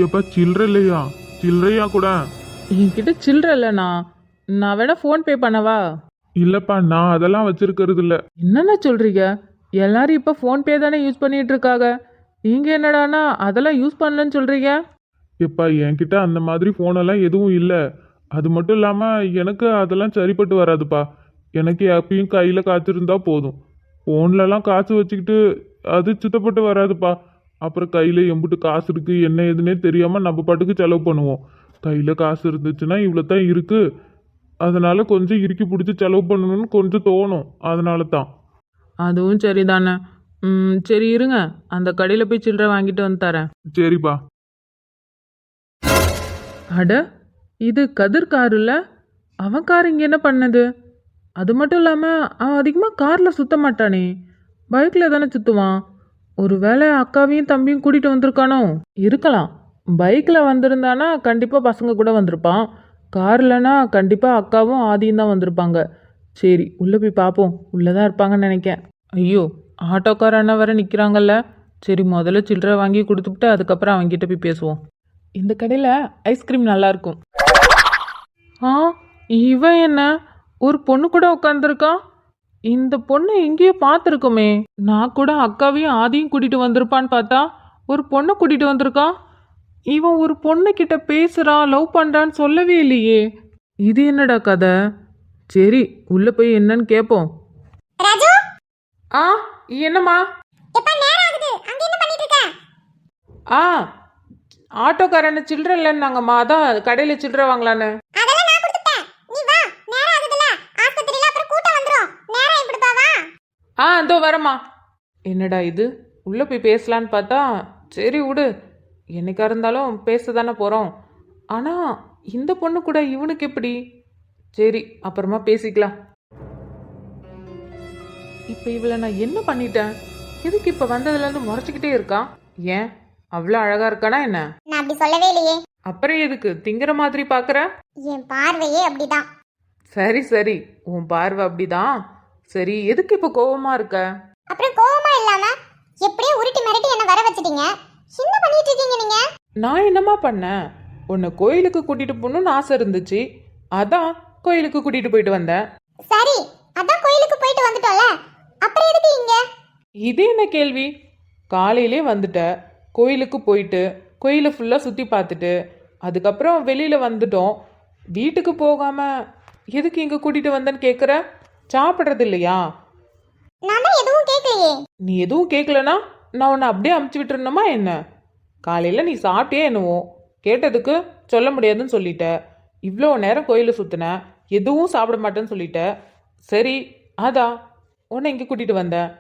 ஏப்பா சில்லற இல்லையா? சில்லறையா கூட? என்கிட்ட சில்லற இல்லைண்ணா. நான் வேணா ஃபோன் பே பண்ணவா? இல்லப்பா, நான் அதெல்லாம் வச்சிருக்கிறது இல்ல. என்னண்ணா சொல்றீங்க? எல்லாரும் இப்போ ஃபோன் பே தானே யூஸ் பண்ணிட்டு இருக்காங்க. நீங்க என்னடானா அதெல்லாம் யூஸ் பண்ணலன்னு சொல்றீங்க? எப்பா, என்கிட்ட அந்த மாதிரி போனெல்லாம் எதுவும் இல்ல. அது மட்டும் இல்லாம எனக்கு அதெல்லாம் சரிப்பட்டு வராதுப்பா. எனக்கு எப்பயும் கையில காசு இருந்தா போதும். போன்லலாம் காசு வச்சுக்கிட்டு அது சுத்தப்பட்டு வராதுப்பா. அப்புறம் கையில எம்புட்டு காசு இருக்கு என்ன ஏதுன்னே தெரியாம நம்ம பாட்டுக்கு செலவு பண்ணுவோம். கையில காசு இருந்துச்சுன்னா இவ்வளோ தான் இருக்கு. அதனால கொஞ்சம் இறுக்கி பிடிச்சி செலவு பண்ணணும்னு கொஞ்சம் தோணும். அதனால தான். அதுவும் சரிதானே. சரி இருங்க, அந்த கடையில் போய் சில்லறை வாங்கிட்டு வந்து தரேன். சரிப்பா. அட, இது கதிர் கார் இல்ல? அவன் கார் இங்கே என்ன பண்ணது? அது மட்டும் இல்லாமல் அவன் அதிகமாக காரில் சுத்த மாட்டானே, பைக்கில் தானே சுற்றுவான். ஒருவேளை அக்காவையும் தம்பியும் கூட்டிகிட்டு வந்திருக்கானோ? இருக்கலாம். பைக்கில் வந்திருந்தானா கண்டிப்பாக பசங்க கூட வந்திருப்பான். கார்லனா கண்டிப்பாக அக்காவும் ஆதியும் தான் வந்திருப்பாங்க. சரி, உள்ளே போய் பார்ப்போம். உள்ளே தான் இருப்பாங்கன்னு நினைக்கேன். ஐயோ, ஆட்டோக்கார அண்ணா வேற நிற்கிறாங்கல்ல. சரி, முதல்ல சில்லறை வாங்கி கொடுத்துட்டு அதுக்கப்புறம் அவங்ககிட்ட போய் பேசுவோம். இந்த கடையில் ஐஸ்கிரீம் நல்லாயிருக்கும். ஆ, இவன் என்ன ஒரு பொண்ணு கூட உட்காந்துருக்கா? இந்த பொண்ணு எங்கேயோ பார்த்துருக்கோமே. நான் கூட அக்காவையும் ஆதியும் கூட்டிகிட்டு வந்திருப்பான்னு பார்த்தா ஒரு பொண்ணை கூட்டிகிட்டு வந்திருக்கான். இவன் ஒரு பொண்ணுக்கிட்ட பேசுகிறான், லவ் பண்ணுறான்னு சொல்லவே இல்லையே. இது என்னடா கதை? சரி, உள்ளே போய் என்னன்னு கேட்போம். ராஜு, ஆ, என்னம்மா? எப்ப நேரம் ஆகுது? அங்க என்ன பண்ணிட்டு இருக்க? ஆ, ஆட்டோக்காரன்னு சில்லறை இல்லைன்னாங்கம்மா, அதான் கடையில் சில்லறை வாங்கலான்னு. அதெல்லாம் நான் கொடுத்துட்டேன். நீ வா, நேரம் ஆகுதுல. ஆஸ்பத்திரியில அப்புறம் கூட்டம் வந்துரும். நேரம் இப்படிப்பா வா. ஆ, இதோ வரேம்மா. என்னடா இது, உள்ளே போய் பேசலான்னு பார்த்தா சரி விடு, என்னைக்கா இருந்தாலும் பேச தானே போகிறோம். ஆனால் இந்த பொண்ணு கூட இவனுக்கு எப்படி? சரி, அப்புறமா பேசிக்கலாம். இப்போ இவளை நான் என்ன பண்ணிட்டேன்? எதுக்கு இப்போ வந்ததுலேருந்து முறைச்சிக்கிட்டே இருக்கான்? ஏன், அவ்வளோ அழகாக இருக்கானா என்ன? நான் அப்படி சொல்லவே இல்லையே. அப்புறம் எதுக்கு திங்கிற மாதிரி பார்க்குற? என் பார்வையே அப்படிதான். சரி சரி, உன் பார்வை அப்படிதான். சரி, எதுக்கு இப்போ கோவமா இருக்க? அப்புறம் கோவமா இல்லாம எப்படியே உருட்டி மிரட்டி என்ன வர வச்சிட்டீங்க. என்ன பண்ணிட்டு இருக்கீங்க நீங்க? நான் என்னம்மா பண்ணேன்? உன்னை கோயிலுக்கு கூட்டிட்டு போகணும்னு ஆசை இருந்துச்சு, அதான் கோயிலுக்கு கூட்டிட்டு போயிட்டு வந்தேன். சரி, அதான் கோயிலுக்கு போயிட்டு வந்துட்டோம்ல. அப்புறம் எதுக்கு இங்க? இது என்ன கேள்வி? காலையிலே வந்துட்ட, கோயிலுக்கு போயிட்டு கோயிலை ஃபுல்லாக சுற்றி பார்த்துட்டு அதுக்கப்புறம் வெளியில் வந்துட்டோம். வீட்டுக்கு போகாமல் எதுக்கு இங்கே கூட்டிகிட்டு வந்தேன்னு கேட்குற? சாப்பிட்றது இல்லையா? நான் தான் எதுவும் கேட்கலையே. நீ எதுவும் கேட்கலனா நான் உன்னை அப்படியே அமுச்சு விட்டுருணுமா என்ன? காலையில் நீ சாப்பிட்டே என்னவோ, கேட்டதுக்கு சொல்ல முடியாதுன்னு சொல்லிட்ட. இவ்வளோ நேரம் கோயிலை சுற்றின, எதுவும் சாப்பிட மாட்டேன்னு சொல்லிட்ட. சரி, அதான் உன்னை இங்கே கூட்டிகிட்டு வந்தேன்.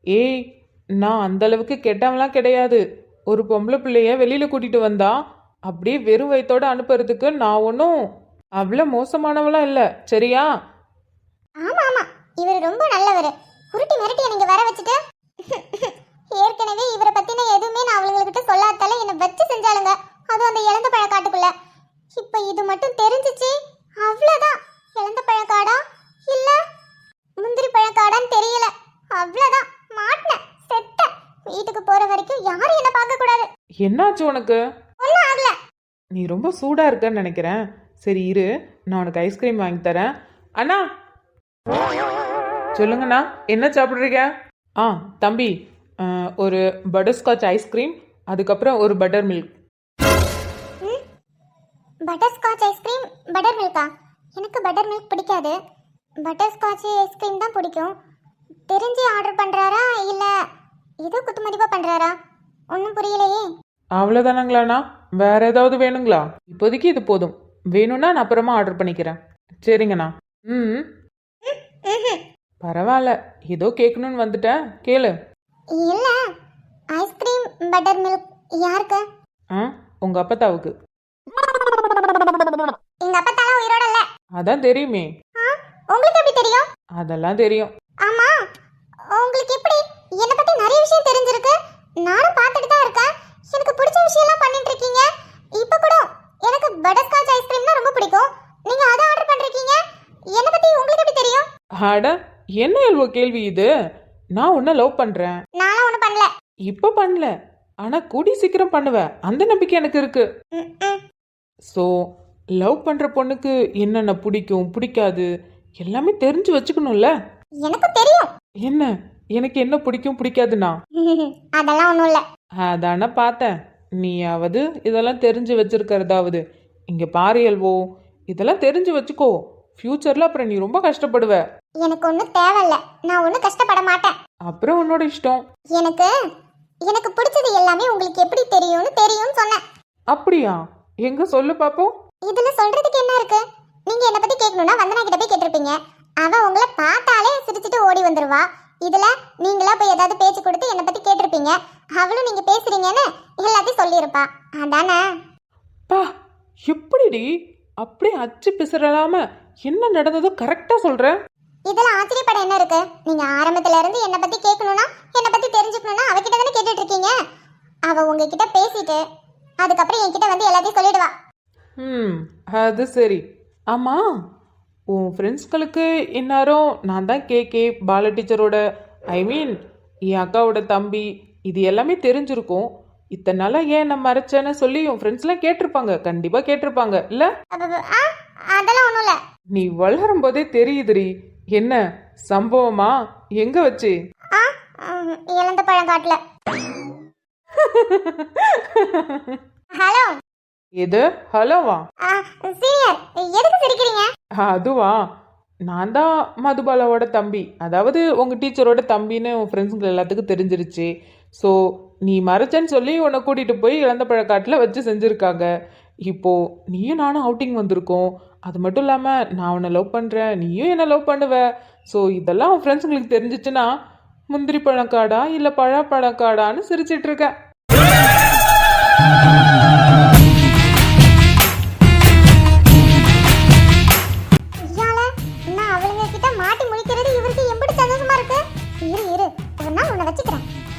ஏய், நான் அந்தளவுக்கு கெட்டவன்லாம் கிடையாது. ஒரு பொம்பளை பிள்ளைய வெளியில் கூட்டிகிட்டு வந்தா அப்படியே வெறும் வயிற்றோடு அனுப்புறதுக்கு நான் ஒன்றும் அவ்வளோ மோசமானவளாம் இல்லை, சரியா? ஆமா ஆமா, இவர் ரொம்ப நல்லவர். உருட்டி மிரட்டி நீங்க வர வச்சுட்டு ஏற்கனவே இவரை பத்தின எதுவுமே நான் அவங்ககிட்ட சொல்லாதால என்ன வச்சு செஞ்சாலுங்க. அதுவும் அந்த இழந்த பழ காட்டுக்குள்ள. இப்ப இது மட்டும் தெரிஞ்சிச்சு, அவ்வளவுதான். இழந்த பழக்காடா இல்ல முந்திரி பழக்காடான்னு தெரியல. அவ்வளவுதான், மாட்டினேன், செத்தேன். வீட்டுக்கு போற வரைக்கும் யாரும் என்ன பார்க்க கூடாது. என்னாச்சு உனக்கு? ஒன்னும் ஆகல. நீ ரொம்ப சூடாக இருக்கன்னு நினைக்கிறேன். சரி இரு, நான் உனக்கு ஐஸ்கிரீம் வாங்கி தரேன். அண்ணா, சொல்லுங்கண்ணா, என்ன சாப்பிட்றீங்க? ஆ தம்பி, ஒரு பட்டர்ஸ்காட்ச் ஐஸ்கிரீம், அதுக்கப்புறம் ஒரு buttermilk. Butterscotch ice cream, butter மில்கா? எனக்கு பட்டர் மில்க் பிடிக்காது. பட்டர் ஸ்காட்ச் ஐஸ்கிரீம் தான் பிடிக்கும். தெரிஞ்சு ஆர்டர் பண்றாரா இல்ல ஏதோ குத்துமதிப்பா பண்றாரா? ஒன்றும் புரியலையே. அவ்வளோதானங்களாண்ணா? வேற ஏதாவது வேணுங்களா? இப்போதைக்கு இது போதும். வேணும்னா நான் அப்புறமா ஆர்டர் பண்ணிக்கிறேன். சரிங்கண்ணா. ம், பரவாயில்ல, ஏதோ கேட்கணும்னு வந்துட்டேன், கேளு. இல்ல, ஐஸ்கிரீம் பட்டர் மில்க் யாருக்கு? ஆ, உங்க அப்பத்தாவுக்கு. எங்க அப்பா தான உயிரோட இல்ல. அதான் தெரியுமே. உங்களுக்கு எப்படி தெரியும்? அதெல்லாம் தெரியும். ஆமா, உங்களுக்கு எப்படி என்ன பத்தி நிறைய விஷயம் தெரிஞ்சிருக்கு? நானும் பார்த்துட்டு தான் இருக்கேன். எனக்கு பிடிச்ச விஷயம் எல்லாம் பண்ணிட்டு இருக்கீங்க. இப்போ கூட எனக்கு பட்டர்ஸ்காட்ச் ஐஸ்கிரீம்னா ரொம்ப பிடிக்கும். நீங்க அதை ஆர்டர் பண்றீங்க. என்ன பத்தி உங்களுக்கு எப்படி தெரியும்? அட, என்ன எல்வோ கேள்வி இது? நான் உன்னை லவ் பண்றேன். நானும் ஒன்றும் பண்ணல. இப்போ பண்ணல, ஆனால் கூடி சீக்கிரம் பண்ணுவேன், அந்த நம்பிக்கை எனக்கு இருக்கு. ம். ஸோ லவ் பண்ணுற பொண்ணுக்கு என்னென்ன பிடிக்கும் பிடிக்காது எல்லாமே தெரிஞ்சு வச்சுக்கணும்ல. எனக்கும் தெரியும். என்ன எனக்கு என்ன பிடிக்கும் பிடிக்காதுண்ணா? அதெல்லாம் ஒன்றும் இல்லை. அதானே பார்த்தேன். நீயாவது இதெல்லாம் தெரிஞ்சு வச்சிருக்கிறதாவது. இங்கே பாரு எல்வோ, இதெல்லாம் தெரிஞ்சு வச்சுக்கோ. ஃப்யூச்சரில் அப்புறம் நீ ரொம்ப கஷ்டப்படுவ. எனக்கு ஒன்றும் தேவையில்ல, நான் ஒன்றும் கஷ்டப்பட மாட்டேன். அப்புறம் உன்னோட இஷ்டம். எனக்கு எனக்கு பிடிச்சது எல்லாமே உங்களுக்கு எப்படி தெரியும்னு சொன்னேன். அப்படியா? எங்க சொல்லு பாப்போம். இதுல சொல்றதுக்கு என்ன இருக்கு? நீங்க என்ன பத்தி கேட்கணும்னா வந்தனா கிட்ட போய் கேட்டிருப்பீங்க. அவ உங்களை பார்த்தாலே சிரிச்சிட்டு ஓடி வந்துருவா. இதுல நீங்களா போய் ஏதாவது பேச்சு கொடுத்து என்ன பத்தி கேட்டிருப்பீங்க. அவளும் நீங்க பேசுறீங்கன்னு எல்லாத்தையும் சொல்லியிருப்பா. அதானே? பா, எப்படிடி அப்படியே அச்சு பிசறலாம என்ன நடந்ததோ கரெக்டா சொல்ற? இதுல ஆச்சரியப்பட என்ன இருக்கு? நீங்க ஆரம்பத்துல இருந்து என்ன பத்தி கேட்கணும்னா என்ன பத்தி தெரிஞ்சுக்கணும்னா அவகிட்ட தானே கேட்டுட்டு இருக்கீங்க. அவ உங்ககிட்ட பேசிட்டு அதுக்கப்புறம் என்கிட்ட வந்து எல்லாத்தையும் சொல்லிடுவா. அது சரி. ஆமா, உன் ஃப்ரெண்ட்ஸ்களுக்கு இந்நேரம் நான் தான் கேகே பால டீச்சரோட என் அக்காவோட தம்பி இது எல்லாமே தெரிஞ்சிருக்கும். இத்தனை நாளாக ஏன் நான் மறைச்சேன்னு சொல்லி உன் ஃப்ரெண்ட்ஸ்லாம் கேட்டிருப்பாங்க, கண்டிப்பாக கேட்டிருப்பாங்க இல்லை? அதெல்லாம் ஒன்றும் இல்லை. நீ வளரும் போதே தெரியுதுரி. என்ன சம்பவமா? எங்க வச்சு? இழந்த பழங்காட்டுல. ஹலோ. எது ஹலோவா? சீனியர், எதுக்கு சிரிக்கிறீங்க? அதுவா, நான் தான் மதுபாலாவோட தம்பி, அதாவது உங்கள் டீச்சரோட தம்பின்னு உன் ஃப்ரெண்ட்ஸுங்க எல்லாத்துக்கும் தெரிஞ்சிருச்சு. ஸோ நீ மறைச்சேன்னு சொல்லி உன்னை கூட்டிகிட்டு போய் இழந்த பழக்காட்டில் வச்சு செஞ்சுருக்காங்க. இப்போது நீயும் நானும் அவுட்டிங் வந்திருக்கோம். அது மட்டும் இல்லாமல் நான் உன்னை லவ் பண்ணுறேன், நீயும் என்னை லவ் பண்ணுவ. ஸோ இதெல்லாம் உன் ஃப்ரெண்ட்ஸுங்களுக்கு தெரிஞ்சிச்சுன்னா முந்திரி பழக்காடா இல்லை பழக்காடான்னு சிரிச்சிட்ருக்கேன்.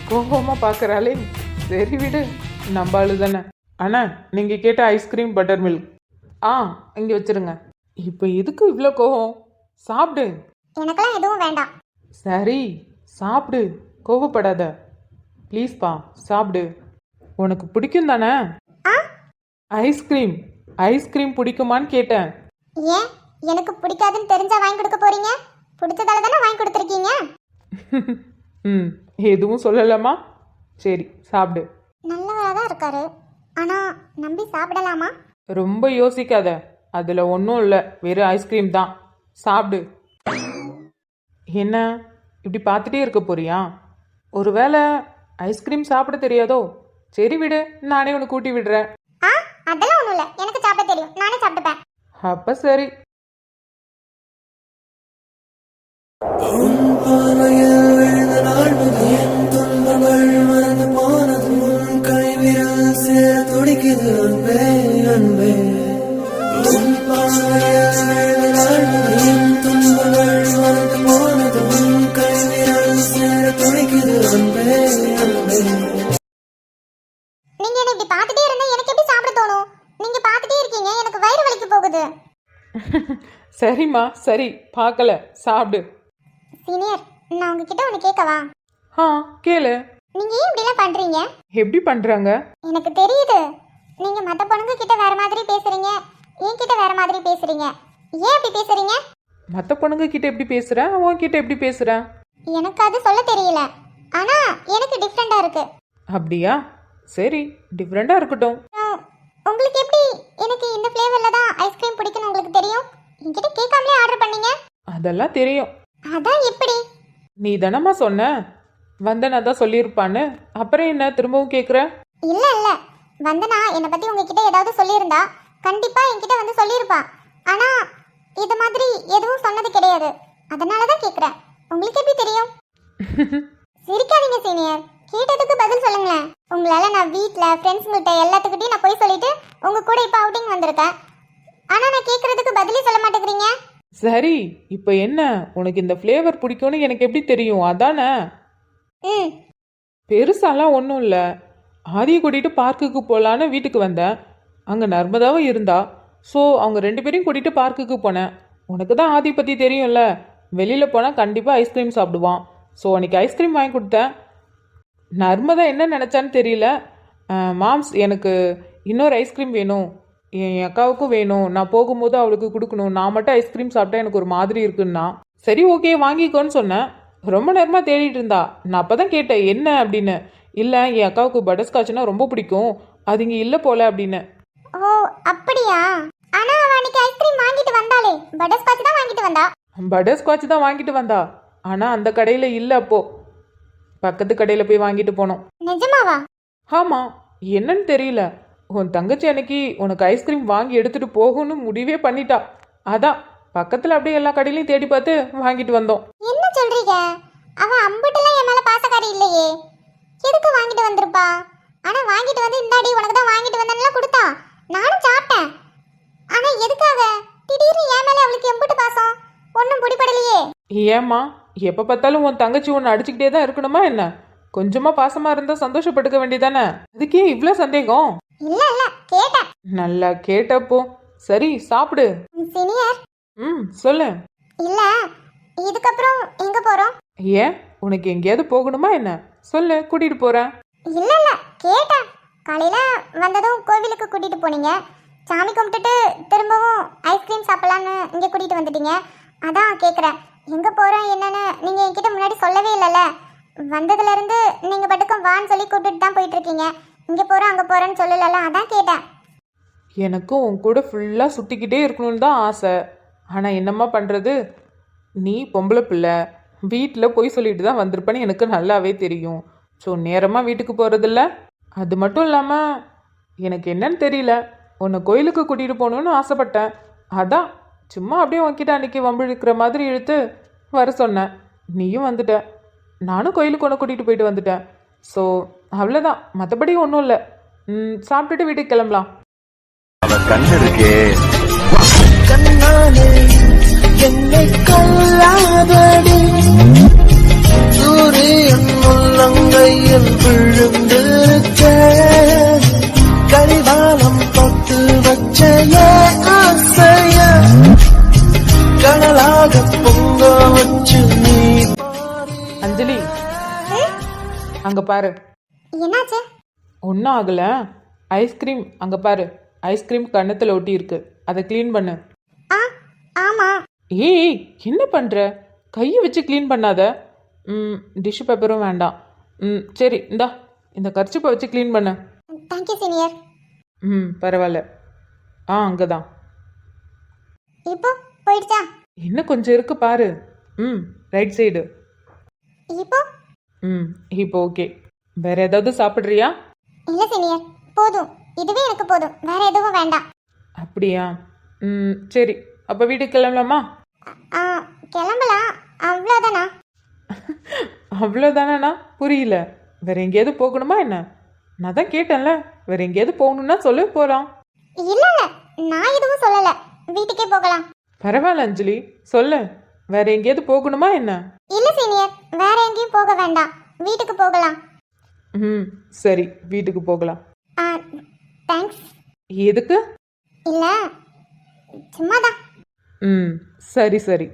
கோபமாக பார்க்குறாளே. சரி விடு, நம்ம ஆளு தானே. அண்ணா, நீங்கள் கேட்ட ஐஸ்கிரீம் பட்டர் மில்க் இங்கே வச்சிருங்க. இப்போ எதுக்கு இவ்வளோ கோவம்? சாப்பிடு. எனக்கெல்லாம் எதுவும் வேண்டாம். சரி சாப்பிடு, கோவப்படாத ப்ளீஸ்ப்பா, சாப்பிடு. உனக்கு பிடிக்கும் தானே ஐஸ்கிரீம்? ஐஸ்கிரீம் பிடிக்குமான்னு கேட்டேன். ஏன் எனக்கு பிடிக்காதுன்னு தெரிஞ்சா வாங்கி கொடுக்க போறீங்க? பிடிச்சதால தானே வாங்கி கொடுத்துருக்கீங்க. எதுவும் சொல்லலாமா? சரி சாப்பிடு. நல்லவரா தான் இருக்காரு, ஆனா நம்பி சாப்பிடலாமா? ரொம்ப யோசிக்காத, அதில் ஒன்றும் இல்லை, வெறும் ஐஸ்கிரீம் தான். சாப்பிடு. என்ன இப்படி பார்த்துட்டே இருக்க போறியா? ஒருவேளை ஐஸ்கிரீம் சாப்பிட தெரியாதோ? சரி விடு, நானே உனக்கு கூட்டி விடுறேன். அதெல்லாம் ஒன்றும் இல்லை, எனக்கு சாப்பிட தெரியும், நானே சாப்பிட்டுப்பேன். அப்போ சரி. நீங்க என்ன இப்படி பார்த்துட்டே இருந்தா எனக்கு எப்படி சாப்பிட தோணும்? நீங்க பார்த்துட்டே இருக்கீங்க, எனக்கு வயிறு வலிக்க போகுது. சரிம்மா சரி, பார்க்கல, சாப்பிடு. சீனியர், நான் உங்ககிட்ட ஒன்று கேட்கவா? கேளு. நீங்க ஏன் இப்படிலாம் பண்றீங்க? எப்படி பண்றாங்க? எனக்கு தெரியுது. நீங்க மற்ற பொண்ணுங்க கிட்ட வேற மாதிரி பேசுறீங்க, என்கிட்ட வேற மாதிரி பேசுறீங்க. ஏன் அப்படி பேசுறீங்க? மற்ற பொண்ணுங்க கிட்ட எப்படி பேசுறேன், உன்கிட்ட எப்படி பேசுறேன்? எனக்கு அது சொல்ல தெரியல, ஆனா எனக்கு டிஃப்ரெண்டா இருக்கு. அப்படியா? சரி, டிஃப்ரெண்டா இருக்கட்டும். உங்களுக்கு எப்படி எனக்கு இந்த ஃப்ளேவர்ல தான் ஐஸ்கிரீம் பிடிக்கும்னு உங்களுக்கு தெரியும்? என்கிட்ட கேட்காமலே ஆர்டர் பண்ணீங்க. அதெல்லாம் தெரியும். அதான் எப்படி? நீ தானம்மா சொன்ன வந்தனா தான் சொல்லியிருப்பான்னு, அப்புறம் என்ன திரும்பவும் கேட்குற? இல்ல இல்ல, வந்தனா என்னை பத்தி உங்ககிட்ட ஏதாவது சொல்லியிருந்தா கண்டிப்பா என்கிட்ட வந்து சொல்லியிருப்பா. ஆனா இது மாதிரி எதுவும் சொன்னது கிடையாது, அதனால தான் கேட்குறேன். உங்களுக்கு எப்படி தெரியும்? சிரிக்காதீங்க சீனியர், கேட்டதுக்கு பதில் சொல்லுங்களேன். உங்களால நான் வீட்டில் ஃப்ரெண்ட்ஸுங்கிட்ட எல்லாத்துக்கிட்டையும் நான் போய் சொல்லிட்டு உங்க கூட இப்போ அவுட்டிங் வந்திருக்கேன். ஆனா நான் கேட்கறதுக்கு பதிலே சொல்ல மாட்டேங்கிறீங்க. சரி, இப்போ என்ன, உனக்கு இந்த ஃப்ளேவர் பிடிக்கும்னு எனக்கு எப்படி தெரியும்? அதானே. பெருசாலாம் ஒன்றும் இல்லை. ஆதியை கூட்டிகிட்டு பார்க்குக்கு போகலான்னு வீட்டுக்கு வந்தேன். அங்கே நர்மதாவும் இருந்தா. ஸோ அவங்க 2 பேரையும் கூட்டிகிட்டு பார்க்குக்கு போனேன். உனக்கு தான் ஆதி பற்றி தெரியும்ல, வெளியில் போனால் கண்டிப்பாக ஐஸ்கிரீம் சாப்பிடுவான். ஸோ அன்றைக்கி ஐஸ்கிரீம் வாங்கி கொடுத்தேன். நர்மதா என்ன நினச்சான்னு தெரியல. மாம்ஸ் எனக்கு இன்னொரு ஐஸ்கிரீம் வேணும், என் அக்காவுக்கும் வேணும், நான் போகும்போது அவளுக்கு கொடுக்கணும், நான் மட்டும் ஐஸ்கிரீம் சாப்பிட்டா எனக்கு ஒரு மாதிரி இருக்குன்னா சரி ஓகே வாங்கிக்கோன்னு சொன்னேன். ரொம்ப நேரமாக தேடிட்டு இருந்தா. நான் அப்போ தான் கேட்டேன் என்ன அப்படின்னு. இல்லை என் அக்காவுக்கு பட்டர்ஸ்காட்ச்னா ரொம்ப பிடிக்கும், அது இங்கே இல்லை போல அப்படின்னு. ஓ அப்படியா? ஆனா அவ அன்னைக்கு ஐஸ்கிரீம் வாங்கிட்டு வந்தாளே, பட்டர்ஸ்காட்ச் தான் வாங்கிட்டு வந்தா. பட்டர்ஸ்காட்ச் தான் வாங்கிட்டு வந்தா, ஆனால் அந்த கடையில் இல்லை. அப்போ பக்கத்து கடையில் போய் வாங்கிட்டு போனோம். நிஜமாவா? ஆமாம், என்னன்னு தெரியல. உன் தங்கச்சி அன்னைக்கு உனக்கு ஐஸ்கிரீம் வாங்கி எடுத்துட்டு போகணும்னு முடிவே பண்ணிட்டா. அதான் பக்கத்தில் அப்படியே எல்லா கடையிலையும் தேடி பார்த்து வாங்கிட்டு வந்தோம். என்ன சொல்றீங்க? அவ அம்புட்டெல்லாம் என் மேல பாசக்காரி இல்லையே, எதுக்கு வாங்கிட்டு வந்திருப்பா? ஆனா வாங்கிட்டு வந்து இந்தாடி உனக்கு தான் வாங்கிட்டு வந்தேன்லாம் கொடுத்தா, நானும் சாப்பிட்டேன். ஆனா எதுக்காக திடீர்னு என் மேல அவளுக்கு எம்புட்டு பாசம்? ஒன்றும் பிடிபடலையே. ஏம்மா எப்போ பார்த்தாலும் உன் தங்கச்சி ஒன்று அடிச்சுக்கிட்டே தான் இருக்கணுமா என்ன? கொஞ்சமாக பாசமாக இருந்தால் சந்தோஷப்பட்டுக்க வேண்டியதானே, அதுக்கே இவ்வளோ சந்தேகம்? இல்ல இல்ல கேட்டேன். நல்லா கேட்டப்போ. சரி சாப்பிடு. சீனியர். சொல்லு. இல்ல இதுக்கப்புறம் எங்க போறோம்? ஏன் உனக்கு எங்கேயாவது போகணுமா என்ன? சொல்லு, கூட்டிட்டு போறேன். இல்ல இல்ல கேட்டேன். காலையில வந்ததும் கோவிலுக்கு கூட்டிட்டு போனீங்க, சாமி கும்பிட்டுட்டு திரும்பவும் ஐஸ்கிரீம் சாப்பிடலான்னு இங்க கூட்டிட்டு வந்துட்டீங்க. அதான் கேக்குறேன் எங்க போறோம் என்னன்னு. நீங்க என்கிட்ட முன்னாடி சொல்லவே இல்லைல்ல. வந்ததுல இருந்து நீங்க பட்டுக்கும் வான்னு சொல்லி கூப்பிட்டுட்டு தான் போயிட்டு இருக்கீங்க. இங்க போறோம் அங்க போறேன்னு சொல்லல, அதான் கேட்டேன். எனக்கும் உன் கூட ஃபுல்லாக சுற்றிக்கிட்டே இருக்கணும்னு தான் ஆசை. ஆனால் என்னம்மா பண்ணுறது, நீ பொம்பளை பிள்ளை, வீட்டில் போய் சொல்லிட்டு தான் வந்திருப்பேன்னு எனக்கு நல்லாவே தெரியும். ஸோ நேரமாக வீட்டுக்கு போகிறதில்ல. அது மட்டும் இல்லாமல் எனக்கு என்னன்னு தெரியல, உன்னை கோயிலுக்கு கூட்டிகிட்டு போகணுன்னு ஆசைப்பட்டேன். அதான் சும்மா அப்படியே உன்கிட்ட அன்றைக்கி வம்பிழுக்கிற மாதிரி இழுத்து வர சொன்னேன். நீயும் வந்துட்ட, நானும் கோயிலுக்கு ஒன்று கூட்டிகிட்டு போயிட்டு வந்துட்டேன். ஸோ அவ்வளோதான், மற்றபடி ஒன்றும் இல்லை. சாப்பிட்டுட்டு வீட்டுக்கு கிளம்பலாம். கண்ணாலே என்னை கொல்லாதடி, சூரியன் உள்ளங்கையில் விழுந்திருக்க, கரிவாலம் தொட்டு வச்ச ஆசைய கடலாக பொங்க வச்சு நீ. அஞ்சலி அங்க பாரு. என்னாச்சு? ஒன்றும் ஆகலை. ஐஸ்கிரீம் அங்கே பாரு, ஐஸ்கிரீம் கன்னத்தில் ஒட்டி இருக்கு, அதை க்ளீன் பண்ணு. ஆ ஆமா. ஏய் என்ன பண்ணுற, கையை வச்சு க்ளீன் பண்ணாத. டிஷ்யூ பேப்பரும் வேண்டாம். சரி இந்தா இந்த கர்ச்சிப்பை வச்சு க்ளீன் பண்ணு. Thank you senior. பரவாயில்ல. அங்கே தான். இப்போ போயிடுச்சா? இன்னும் கொஞ்சம் இருக்கு பாரு. Right side. இப்போ இப்போ ஓகே. வேற ஏதாவது சாப்பிட்றியா? இல்ல சீனியர், போதும், இதுவே எனக்கு போதும், வேற எதுவும் வேண்டாம். அப்படியா? சரி அப்போ வீட்டுக்கு கிளம்பலாமா? ஆ கிளம்பலாம், அவ்வளோதானா? அவ்வளோதானா? புரியல. வேற எங்கேயாவது போகணுமா என்ன? நான் தான் கேட்டேன்ல, வேற எங்கேயாவது போகணும்னா சொல்லு, போகலாம். இல்ல இல்ல நான் எதுவும் சொல்லல, வீட்டுக்கே போகலாம். பரவாயில்ல அஞ்சலி, சொல்லு, வேற எங்கேயாவது போகணுமா என்ன? இல்ல சீனியர், வேற எங்கேயும் போக வேண்டாம், வீட்டுக்கு போகலாம். சரி வீட்டுக்கு போகலாம். தேங்க்ஸ். எதுக்கு? இல்ல சும்மாதான். சரி சரி.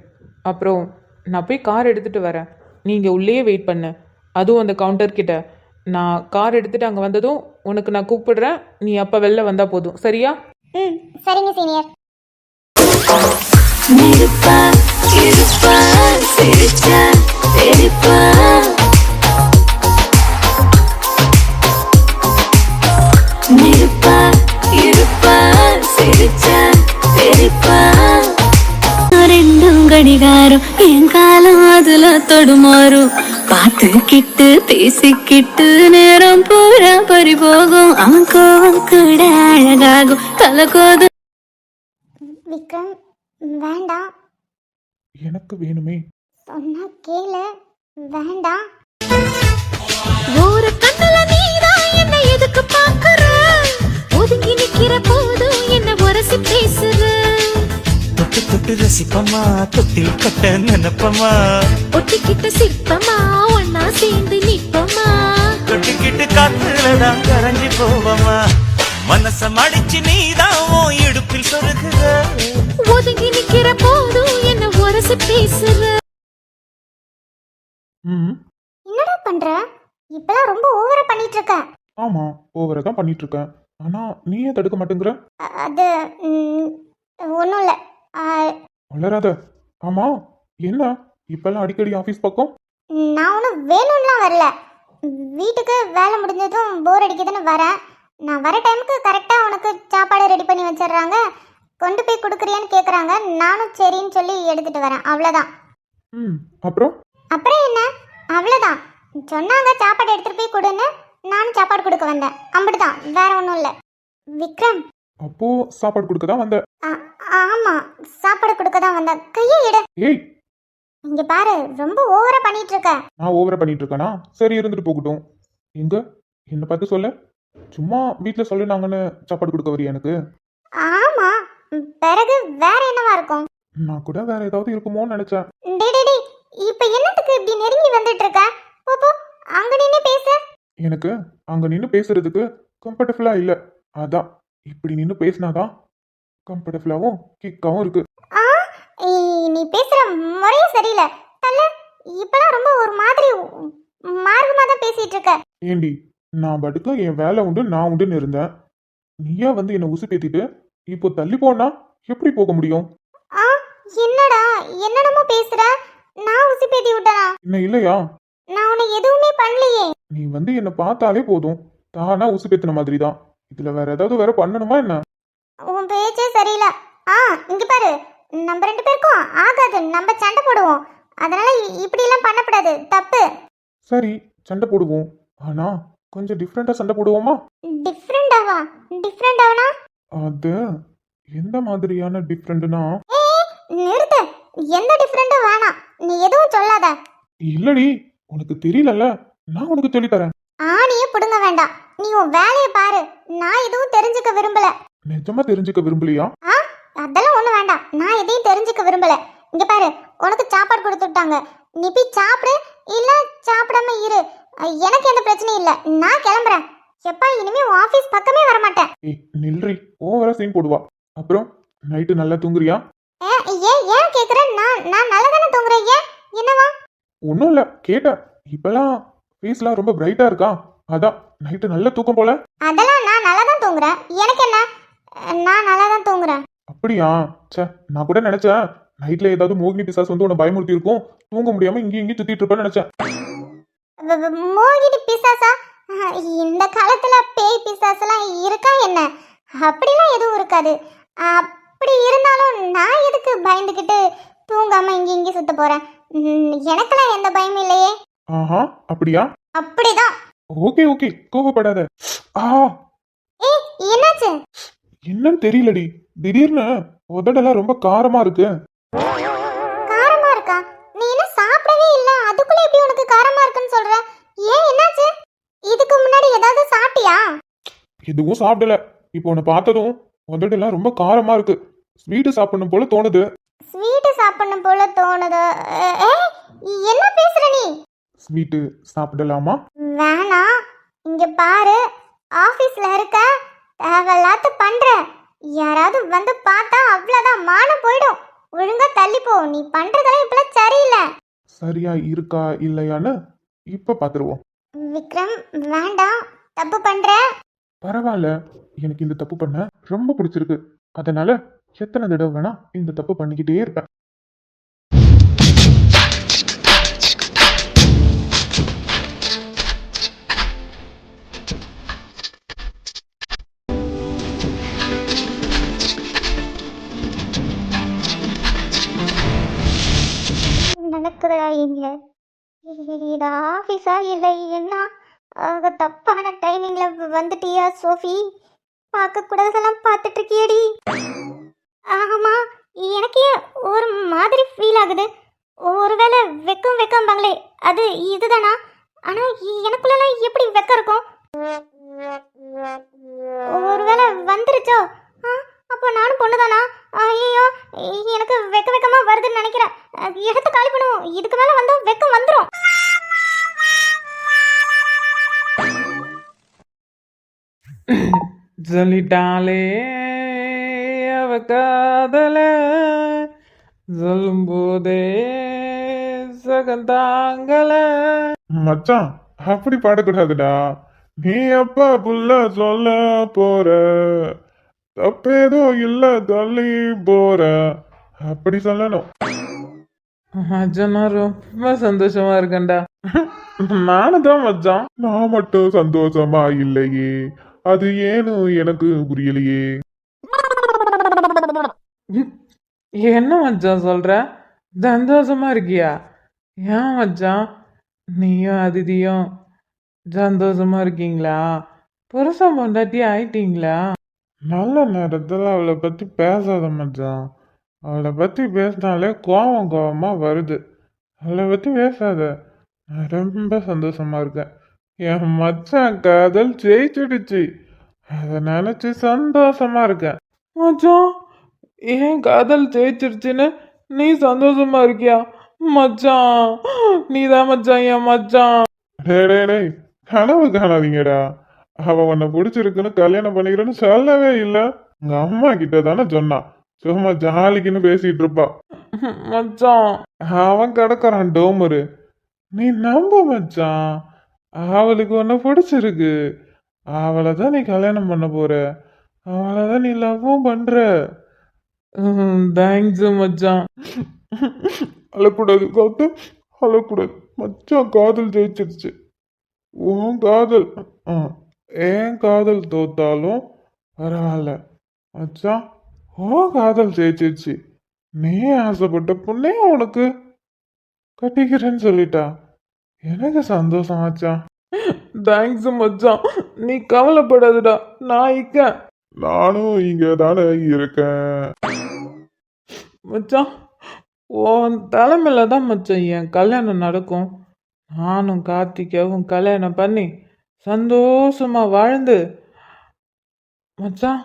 அப்புறம் நான் போய் கார் எடுத்துகிட்டு வரேன், நீங்கள் உள்ளேயே வெயிட் பண்ணு. அதுவும் அந்த கவுண்டர் கிட்ட. நான் கார் எடுத்துகிட்டு அங்கே வந்ததும் உனக்கு நான் கூப்பிடுறேன், நீ அப்போ வெளில வந்தால் போதும், சரியா? சரிங்க சீனியர். ரெண்டும் கடிகாரம், என் காலம் அதுல தொடுமாறும். பார்த்துக்கிட்டு பேசிக்கிட்டு நேரம் பூரா பறிபோகும். அவன் கோவம் கூட அழகாகும், தலைக்கோது. விக்ரம் வேண்டாம். எனக்கு வேணுமே. சொன்னா கேளு, வேண்டாம். ஒரு கண்ணுல நீதான் என்ன எதுக்கு பாக்குற, ஒதுங்கி நிக்கிற போதும் என்ன உரசி பேசுற. தொட்டு தொட்டு ரசிப்பமா, தொட்டில் கட்ட நினைப்பமா, ஒட்டிக்கிட்ட சிற்பமா ஒன்னா சேர்ந்து நிப்பமா, தொட்டிக்கிட்டு காத்துலதான் கரைஞ்சி போவமா, மனச மடிச்சு நீதான் உன் இடுப்பில் சொருகுற. ஒதுங்கி நிக்கிற போதும் என்ன உரசி பேசுற. என்னடா பண்ற? இப்பெல்லாம் ரொம்ப ஓவரா பண்ணிட்டு இருக்க. ஆமா, ஓவரா தான் பண்ணிட்டு இருக்கேன். ஆனா நீ ஏன் தடுக்க மாட்டேங்கிற? அது ஒன்றும் இல்லை. வளராத. ஆமா, என்ன இப்பெல்லாம் அடிக்கடி ஆபீஸ் பக்கம்? நான் ஒன்றும் வேணும்லாம் வரல. வீட்டுக்கு வேலை முடிஞ்சதும் போர் அடிக்குதுன்னு வரேன். நான் வர டைமுக்கு கரெக்டாக உனக்கு சாப்பாடு ரெடி பண்ணி வச்சிடுறாங்க. கொண்டு போய் கொடுக்குறியான்னு கேட்குறாங்க. நானும் சரின்னு சொல்லி எடுத்துட்டு வரேன், அவ்வளோதான். ம், அப்புறம்? அப்புறம் என்ன, அவ்வளோதான். சொன்னாங்க சாப்பாடு எடுத்துட்டு போய் கொடுன்னு, நானும் சாப்பாடு கொடுக்க வந்தேன், அப்படிதான், வேற ஒன்றும் இல்லை. விக்ரம். அப்போ சாப்பாடு கொடுக்க தான் வந்த? ஆமா, சாப்பாடு கொடுக்க தான் வந்தேன். கையை எடு. ஏய், இங்க பாரு, ரொம்ப ஓவரா பண்ணிட்டு இருக்க. நான் ஓவரா பண்ணிட்டு இருக்கேனா? சரி, இருந்துட்டு போகட்டும். எங்க என்ன பார்த்து சொல்ல? சும்மா வீட்ல சொல்லுனாங்கன்னு சாப்பாடு கொடுக்க வரியா எனக்கு? ஆமா, பிறகு வேற என்னவா இருக்கும்? நான் கூட வேற ஏதாவது இருக்குமோன்னு நினைச்சேன். டேய் டேய் டேய், இப்ப என்னத்துக்கு இப்படி நெருங்கி வந்துட்டு இருக்க? போ போ, அங்க நின்னு பேசு. எனக்கு அங்க நின்று பேசுறதுக்கு கம்ஃபர்டபுளா இல்ல. அதான் இப்படி நின்று பேசினாதான் கம்ஃபர்டபுளாவும் கிக்காவும் இருக்கு. ஆ, நீ பேசுற முறையே சரியில்லை. தல்ல, இப்பலாம் ரொம்ப ஒரு மாதிரி மார்க்கமா தான் பேசிட்டு இருக்க. ஏண்டி, நான் படுக்க என் வேலை உண்டு நான் உண்டுன்னு இருந்தேன். நீயா வந்து என்னை உசு பேத்திட்டு இப்போ தள்ளி போனா எப்படி போக முடியும்? ஆ, என்னடா என்னடமோ பேசுற? நான் உசி பேத்தி விட்டனா? என்ன இல்லையா? நான் உன்னை எதுவுமே பண்ணலையே. நீ வந்து என்னை பார்த்தாலே போதும் தானா உசு பேத்தின மாதிரி தான். இதுல வேற ஏதாவது வேற பண்ணணுமா என்ன? உன் பேச்சே சரியில்லை. ஆ, இங்க பாரு, நம்ம ரெண்டு பேருக்கும் ஆகாது, நம்ம சண்டை போடுவோம். அதனால இப்படி எல்லாம் பண்ணக்கூடாது, தப்பு. சரி, சண்டை போடுவோம். ஆனா கொஞ்சம் டிஃப்ரெண்டா சண்டை போடுவோமா? டிஃப்ரெண்டாவா? டிஃப்ரெண்டாவனா? அது எந்த மாதிரியான டிஃப்ரெண்ட்னா? நிறுத்து, எந்த டிஃப்ரெண்டும் வேணாம், நீ எதுவும் சொல்லாத. இல்லடி, உனக்கு தெரியலல்ல, நான் உனக்கு சொல்லித் தரேன். ஆணியே புடுங்க வேண்டாம், நீ உன் வேலையை பாரு. நான் எதுவும் தெரிஞ்சுக்க விரும்பல. நிஜமா தெரிஞ்சுக்க விரும்பலையா? ஆ, அதெல்லாம் ஒண்ணு வேண்டாம், நான் எதையும் தெரிஞ்சுக்க விரும்பல. இங்க பாரு, உனக்கு சாப்பாடு கொடுத்துட்டாங்க, நீ போய் சாப்பிடு, இல்ல சாப்பிடாம இரு. எனக்கு எந்த பிரச்சனையும் இல்ல, நான் கிளம்புறேன். எப்பா, இனிமே உன் ஆபீஸ் பக்கமே வர மாட்டேன். ஏய் நில்றி, ஓவரா சீன் போடுவா. அப்புறம் நைட்டு நல்லா தூங்குறியா? ஏன் ஏன் கேக்குற? நான் நான் நல்லா தானே தூங்குறேன். ஏன், என்னவா? ஒன்றும் இல்லை, கேட்டேன். இப்பெல்லாம் ஃபேஸ்லாம் ரொம்ப பிரைட்டா இருக்கா, அதான் நைட்டு நல்ல தூக்கம் போல. அதெல்லாம் நான் நல்லா தான் தூங்குறேன், எனக்கு என்ன, நான் நல்லா தான் தூங்குறேன். அப்படியா? ச்சே, நான் கூட நினைச்சேன் நைட்ல ஏதாவது மோகினி பிசாஸ் வந்து உன்னை பயமுறுத்தி இருக்கும், தூங்க முடியாம இங்கேயும் இங்கேயும் சுத்திட்டு இருப்பேன்னு நினைச்சேன். மோகினி பிசாசா? இந்த காலத்துல பேய் பிசாசெல்லாம் இருக்கா என்ன? அப்படிலாம் எதுவும் இருக்காது. அப்படி இருந்தாலும் நான் எதுக்கு பயந்துக்கிட்டு தூங்காம இங்க இங்கே சுத்த போறேன்? எனக்கெல்லாம் எந்த பயமும் இல்லையே. ஆஹா, அப்படியா? அப்படிதான். ஓகே ஓகே, கோவப்படாத. ஆ, ஏய், என்னாச்சு? என்னன்னு தெரியலடி, திடீர்னு உதடெல்லாம் ரொம்ப காரமா இருக்கு. காரமா இருக்கா? நீ என்ன சாப்பிடவே இல்ல, அதுக்குள்ள எப்படி உனக்கு காரமா இருக்குன்னு சொல்ற? ஏன், என்னாச்சு? இதுக்கு முன்னாடி ஏதாவது சாப்பிட்டியா? எதுவும் சாப்பிடல. இப்போ உன்னை பார்த்ததும் உதடெல்லாம் ரொம்ப காரமா இருக்கு. ஸ்வீட்டு சாப்பிடணும் போல தோணுது. ஸ்வீட் சாப்பிடணும் போல தோணுது. என்ன பேசுற நீ? ஸ்வீட்டு சாப்பிடலாமா? வேணாம். இங்க பாரு, ஆபீஸ்ல இருக்க, தேவையில்லாத பண்ற. யாராவது வந்து பார்த்தா அவ்வளவுதான், மானம் போயிடும். ஒழுங்கா தள்ளி போ. நீ பண்றதெல்லாம் இப்பெல்லாம் சரியில்லை. சரியா இருக்கா இல்லையான்னு இப்ப பாத்துருவோம். விக்ரம், வேண்டாம், தப்பு பண்ற. பரவாயில்ல, எனக்கு இந்த தப்பு பண்ண ரொம்ப பிடிச்சிருக்கு. அதனால எத்தனை தடவை வேணா இந்த தப்பு பண்ணிக்கிட்டே இருப்பேன். நடக்குதா இங்க? இது ஆபீஸா இல்லை என்ன? தப்பான டைமிங்ல வந்துட்டியா சோஃபி? பார்க்க கூடாததெல்லாம் பார்த்துட்டு இருக்கியடி. ஆமா, எனக்கே ஒரு மாதிரி ஃபீல் ஆகுது. ஒருவேளை வெக்கம் வெக்கம்பாங்களே, அது இதுதானா? ஆனா எனக்குள்ளலாம் எப்படி வெக்கம் இருக்கும்? ஒருவேளை வந்துருச்சோ? அப்போ நானும் பொண்ணுதானா? ஐயோ, எனக்கு வெக்க வெக்கமா வருதுன்னு நினைக்கிறேன். எடுத்து காலி பண்ணுவோம், இதுக்கு மேல வந்தா வெக்கம் வந்துடும். சொல்லிட்டாலே அவ காதல, சொல்லும் போதே சகந்தாங்கல. மச்சான், அப்படி பாடக்கூடாதுடா. நீ அப்பா புள்ள சொல்ல போற, தப்பேதோ இல்ல தள்ளி போற, அப்படி சொல்லணும். மச்சான் நான் ரொம்ப சந்தோஷமா இருக்கேன்டா. நானும் தான் மச்சான். நான் மட்டும் சந்தோஷமா இல்லையே, அது ஏன்னு எனக்கு புரியலையே. ம், என்ன மச்சான் சொல்ற? சந்தோஷமா இருக்கியா? ஏன் மச்சான் நீயும் அதிதியும் சந்தோஷமா இருக்கீங்களா? புருஷன் பொண்டாட்டி ஆயிட்டீங்களா? நல்ல நேரத்துல அவளை பத்தி பேசாத மச்சான். அவளை பத்தி பேசினாலே கோவம் கோவமா வருது. அவளை பத்தி பேசாத. நான் ரொம்ப சந்தோஷமா இருக்கேன். என் மச்சான் காதல் ஜெயிச்சிடுச்சு. அதை நினைச்சு சந்தோஷமா இருக்கேன். மச்சான் ஏன் காதல் ஜெயிச்சிருச்சுன்னு நீ சந்தோஷமா இருக்கியா? மச்சான் நீதான் மச்சான் என் மச்சான். டேய் கனவு காணாதீங்கடா. அவ உன்னை பிடிச்சிருக்குன்னு கல்யாணம் பண்ணிக்கிறேன்னு சொல்லவே இல்லை. உங்க அம்மா கிட்ட தானே சொன்னான். சும்மா ஜாலிக்குன்னு பேசிட்டு இருப்பா. மச்சான் அவன் கிடக்குறான் டோமரு. நீ நம்ப மச்சான். அவளுக்கு உன்னை பிடிச்சிருக்கு. அவளை தான் நீ கல்யாணம் பண்ண போற. அவளை தான் நீ லவ்வும் பண்ற. தேங்க்ஸ் மச்சான். அழக்கூடாது கௌதம், அழக்கூடாது. மச்சான் காதல் ஜெயிச்சிருச்சு. உன் காதல் ஏன் காதல் தோத்தாலும் பரவாயில்ல மச்சான். உன் காதல் ஜெயிச்சிருச்சு. நீ ஆசைப்பட்ட பொண்ணே உனக்கு கட்டிக்கிறேன்னு சொல்லிட்டா. எனக்கு சந்தோஷம் மச்சான். தேங்க்ஸ் மச்சான். நீ கவலைப்படாதடா, நான் இருக்கேன். நானும் இங்க தானே இருக்கேன். மச்சான் உன் தலைமையில தான் மச்சான் என் கல்யாணம் நடக்கும். நானும் கார்த்திகாவும் கல்யாணம் பண்ணி சந்தோஷமா வாழ்ந்து மச்சான்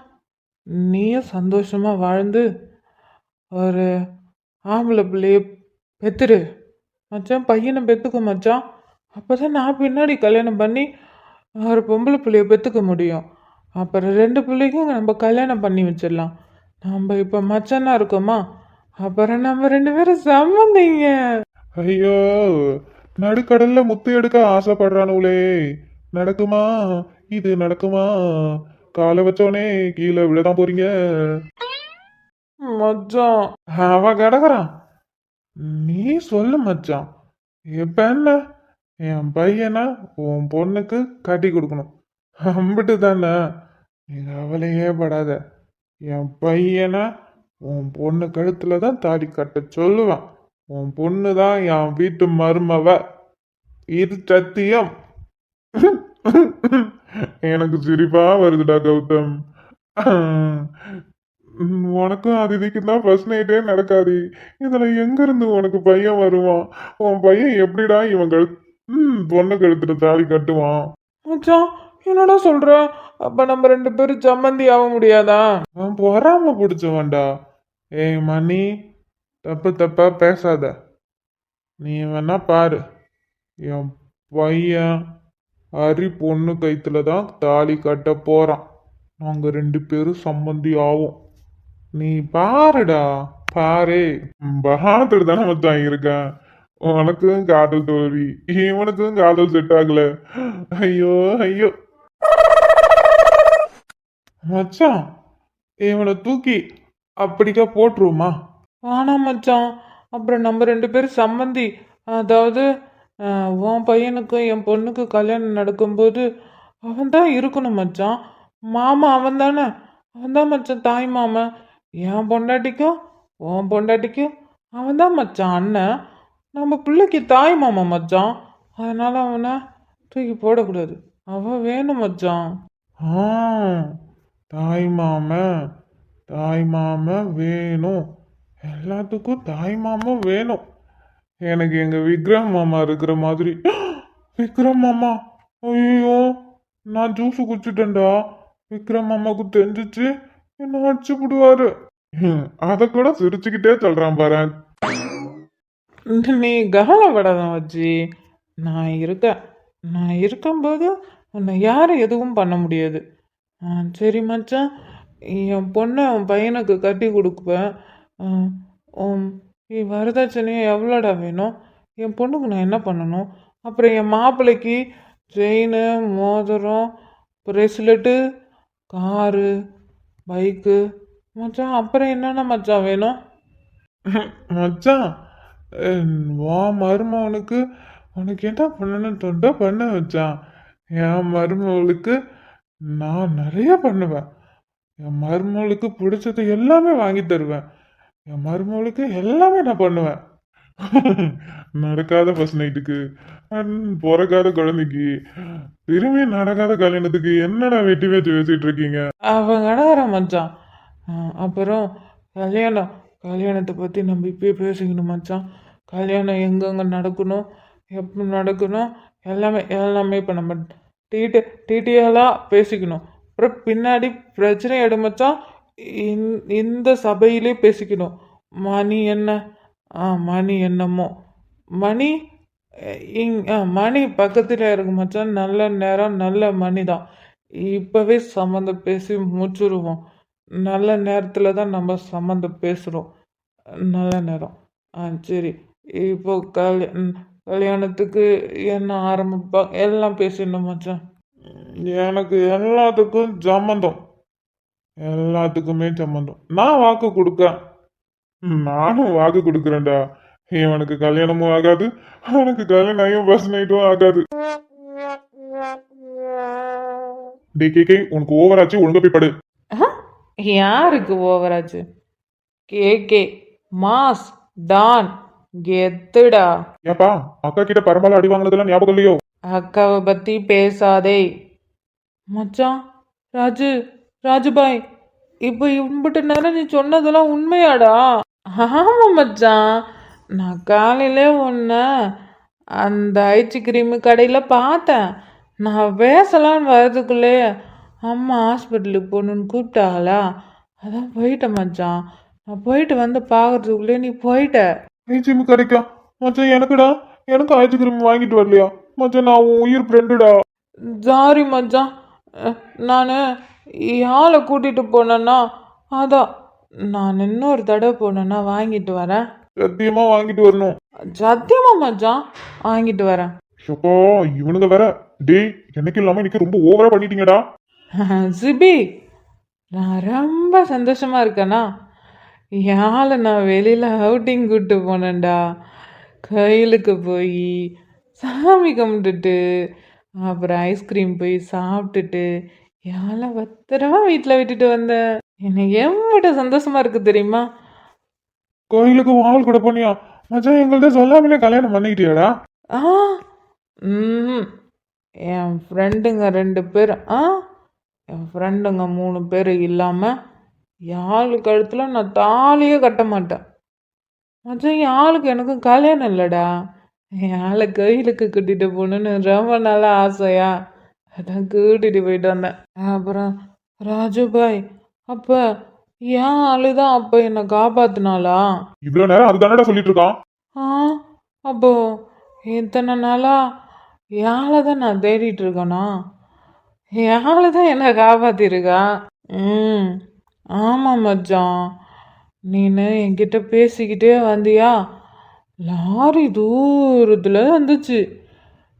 நீயும் சந்தோஷமா வாழ்ந்து ஒரு ஆம்பளை பிள்ளைய பெத்துரு மச்சான். பையனை பெத்துக்க மச்சான். அப்பதான் நான் பின்னாடி கல்யாணம் பண்ணி ஒரு பொம்பளை பிள்ளைய பெத்துக்க முடியும். அப்புறம் 2 பிள்ளைக்கும் நம்ம கல்யாணம் பண்ணி வச்சிடலாம். நம்ம இப்போ மச்சானா இருக்கோமா, அப்புறம் நம்ம 2 பேரும் சம்மந்திங்க. ஐயோ, நடுக்கடல்ல முத்து எடுக்க ஆசைப்படுறானுங்களே. நடக்குமா? இது நடக்குமா? காலை வச்சோனே கீழே விழதான் போறீங்க. மச்சான் அவன் கிடக்குறான். நீ சொல்லு மச்சான். இப்ப என்ன, என் பையனை உன் பொண்ணுக்கு கட்டி கொடுக்கணும். அம்பிட்டு தானே. நீ கவலையே படாத. என் பையனை உன் பொண்ணு கழுத்துல தான் தாலி கட்ட சொல்லுவான். உன் பொண்ணு தான் என் வீட்டு மருமவ. இது சத்தியம். எனக்கு சிரிப்பா வருதுடா கௌதம். உனக்கும் அதிதிக்கு தான் ஃபர்ஸ்ட் நைட்டே நடக்காது. இதுல எங்க இருந்து உனக்கு பையன் வருவான்? உன் பையன் எப்படிடா இவன் பொண்ணு கழுத்துல தாலி கட்டுவான்? மச்சான் என்னடா சொல்ற? அப்ப நம்ம 2 பேரும் சம்மந்தி ஆக முடியாதா? அவன் பொறாம பிடிச்சவன்டா. ஏய் மணி, தப்பு தப்பா பேசாத. நீ வேணா பாரு, என் பையன் ஹரி பொண்ணு கைத்துல தான் தாலி கட்ட போறான். நாங்க 2 பேரும் சம்மந்தி ஆவோம். நீ பாருடா, பாரு. பார்த்துட்டு தானே மச்சான் இருக்கேன். உனக்கும் காதல் தோல்வி, இவனுக்கும் காதல் செட் ஆகல. ஐயோ ஐயோ மச்சான், இவனை தூக்கி அப்படிக்கா போட்டுருமா? வேணாம் மச்சான். அப்புறம் நம்ம 2 பேரும் சம்மந்தி. அதாவது உன் பையனுக்கும் என் பொண்ணுக்கு கல்யாணம் நடக்கும்போது அவன் தான் இருக்கணும் மச்சான். மாமா அவன் தானே. அவன் தான் மச்சான் தாய் மாமன். என் பொண்டாட்டிக்கும் உன் பொண்டாட்டிக்கும் அவன் தான் மச்சான் அண்ணன். நம்ம பிள்ளைக்கு தாய் மாமா மச்சான். அதனால அவனை தூக்கி போடக்கூடாது. அவன் வேணும் மச்சான். ஆ, தாய் மாமன், தாய் மாமன் வேணும். எல்லாத்துக்கும் தாய் மாமன் வேணும். எனக்கு எங்க விக்ரம் மாமா இருக்கிற மாதிரி. விக்ரம் மாமா, ஐயோ நான் ஜூஸ் குடிச்சிட்டேன்டா. விக்ரம் மாமாவுக்கு தெரிஞ்சிச்சு என்ன அடிச்சு விடுவாரு. அத கூட சிரிச்சுக்கிட்டே சொல்றான் பாரு. நீ கவலைப்படாத வச்சு. நான் இருக்கேன். நான் இருக்கும்போது உன்னை யாரும் எதுவும் பண்ண முடியாது. சரி மச்சான், என் பொண்ணை உன் பையனுக்கு கட்டி கொடுக்குவேன். வரதட்சணையை எவ்வளோடா வேணும்? என் பொண்ணுக்கு நான் என்ன பண்ணணும்? அப்புறம் என் மாப்பிள்ளைக்கு செயின், மோதிரம், ப்ரெஸ்லெட்டு, காரு, பைக்கு. மச்சான் அப்புறம் என்னென்ன மச்சான் வேணும்? மச்சான், வா மருமவனுக்கு உனக்கு என்ன பண்ணணும்னு தொண்டை பண்ண வச்சான். என் மருமவளுக்கு நான் நிறைய பண்ணுவேன். என் மருமவளுக்கு பிடிச்சது எல்லாமே வாங்கி தருவேன். என் மருமவளுக்கு எல்லாமே நான் பண்ணுவேன். நடக்காத ஃபர்ஸ்ட் நைட்டுக்கு, பிறக்காத குழந்தைக்கு, திரும்பி நடக்காத கல்யாணத்துக்கு என்னடா வெட்டி வச்சு பேசிட்டு இருக்கீங்க? அவன் கிடக்குற மச்சான். அப்புறம் கல்யாணம் கல்யாணத்தை பற்றி நம்ம இப்பயே பேசிக்கணும் மச்சான். கல்யாணம் எங்கெங்கே நடக்கணும், எப்போ நடக்கணும், எல்லாமே எல்லாமே இப்போ நம்ம டீட்டெயிலாக பேசிக்கணும். அப்புறம் பின்னாடி பிரச்சனை எடு மச்சான். இந்த சபையிலே பேசிக்கணும். மணி என்ன? மணி என்னமோ மணி மணி பக்கத்தில் இருக்கு மச்சான். நல்ல நேரம், நல்ல மணி தான். இப்போவே சம்மந்தம் பேசி முடிச்சுருவோம். நல்ல நேரத்தில் தான் நம்ம சம்மந்தம் பேசுகிறோம். நல்ல நேரம். சரி. இப்போ கல்யாணத்துக்கு என்ன ஆரம்பிப்பா எல்லாம் பேசிடணும் மச்சான். எனக்கு எல்லாத்துக்கும் சம்மந்தம், எல்லாத்துக்குமே சம்மந்தம். நான் வாக்கு கொடுக்கேன், நானும் வாக்கு கொடுக்குறேன்டா. இவனுக்கு கல்யாணமும் ஆகாது, அவனுக்கு கல்யாணம் ஆகியும் ஃபர்ஸ்ட் நைட்டும் ஆகாது. டே கே உனக்கு ஓவராச்சு, ஒழுங்கா போய் படு. யாருக்கு ஓவராச்சு? கேகே மாஸ் டான் கெத்துடா. ஏப்பா, அக்கா கிட்ட பரமால அடி வாங்கினதெல்லாம் ஞாபகம் இல்லையோ? அக்காவை பற்றி பேசாதே மச்சான். ராஜுபாய், இப்போ இம்பிட்டு நேரம் நீ சொன்னதெல்லாம் உண்மையாடா? ஆமாம் மச்சான். நான் காலையில உன்னை அந்த ஐஸ்கிரீமு கடையில் பார்த்தேன். நான் பேசலான்னு வர்றதுக்குள்ளே அம்மா ஹாஸ்பிட்டலுக்கு போகணுன்னு கூப்பிட்டாங்களா, அதான் போயிட்டேன் மச்சான். நான் போயிட்டு வந்து பார்க்கறதுக்குள்ளே நீ போயிட்ட. ஐஸ்கிரீம் கிடைக்கும் மச்சான். எனக்குடா, எனக்கு ஐஸ்கிரீம் வாங்கிட்டு வரலையா மச்சான்? நான் உன் உயிர் ஃப்ரெண்டுடா. சாரி மச்சான். நான் ஆளை கூட்டிகிட்டு போனேன்னா அதான். நான் இன்னொரு தடவை போனேன்னா வாங்கிட்டு வரேன். சத்தியமா வாங்கிட்டு வரணும். சத்தியமா மச்சான், வாங்கிட்டு வரேன். அப்போ இவனுங்க வேற, டேய் எனக்கு இல்லாம இன்னைக்கு ரொம்ப ஓவரா பண்ணிட்டீங்கடா. சிபி, நான் ரொம்ப சந்தோஷமா இருக்கேனா? யாழை நான் வெளியில் அவுட்டிங் கூப்பிட்டு போனேன்டா. கோயிலுக்கு போய் சாமி கும்பிட்டுட்டு அப்புறம் ஐஸ்கிரீம் போய் சாப்பிட்டுட்டு யாழை பத்திரமா வீட்டில் விட்டுட்டு வந்தேன். எனக்கு எவ்வளோ சந்தோஷமா இருக்கு தெரியுமா? கோயிலுக்கு வாள் கூட போனியா மச்சான்? எங்கள்கிட்ட சொல்லாமலே கல்யாணம் பண்ணிக்கிட்டியாடா? ஆ ம் என் ஃப்ரெண்டுங்க 2 பேர், என் ஃப்ரெண்டுங்க 3 பேர் இல்லாமல் யாழு கழுத்தில் நான் தாலியே கட்ட மாட்டேன் மச்சான். யாழுக்கு எனக்கும் கல்யாணம் இல்லைடா. யாழை கோயிலுக்கு கூட்டிகிட்டு போகணுன்னு ரொம்ப நாளா ஆசையா, அதான் கூட்டிகிட்டு போயிட்டு வந்தேன். அப்புறம் ராஜுபாய், அப்போ ஏன் ஆளுதான் அப்போ என்னை காப்பாத்தினாளா? இவ்வளவு நேரம் அதுதானடா சொல்லிட்டு இருக்கான். அப்போ இத்தனை நாளா யாழை தான் நான் தேடிட்டு இருக்கேனா? யாழை தான் என்னை காப்பாத்திருக்கா. ஆமாம் மச்சான். நீனு என்கிட்ட பேசிக்கிட்டே வந்தியா, லாரி தூரத்தில் வந்துச்சு.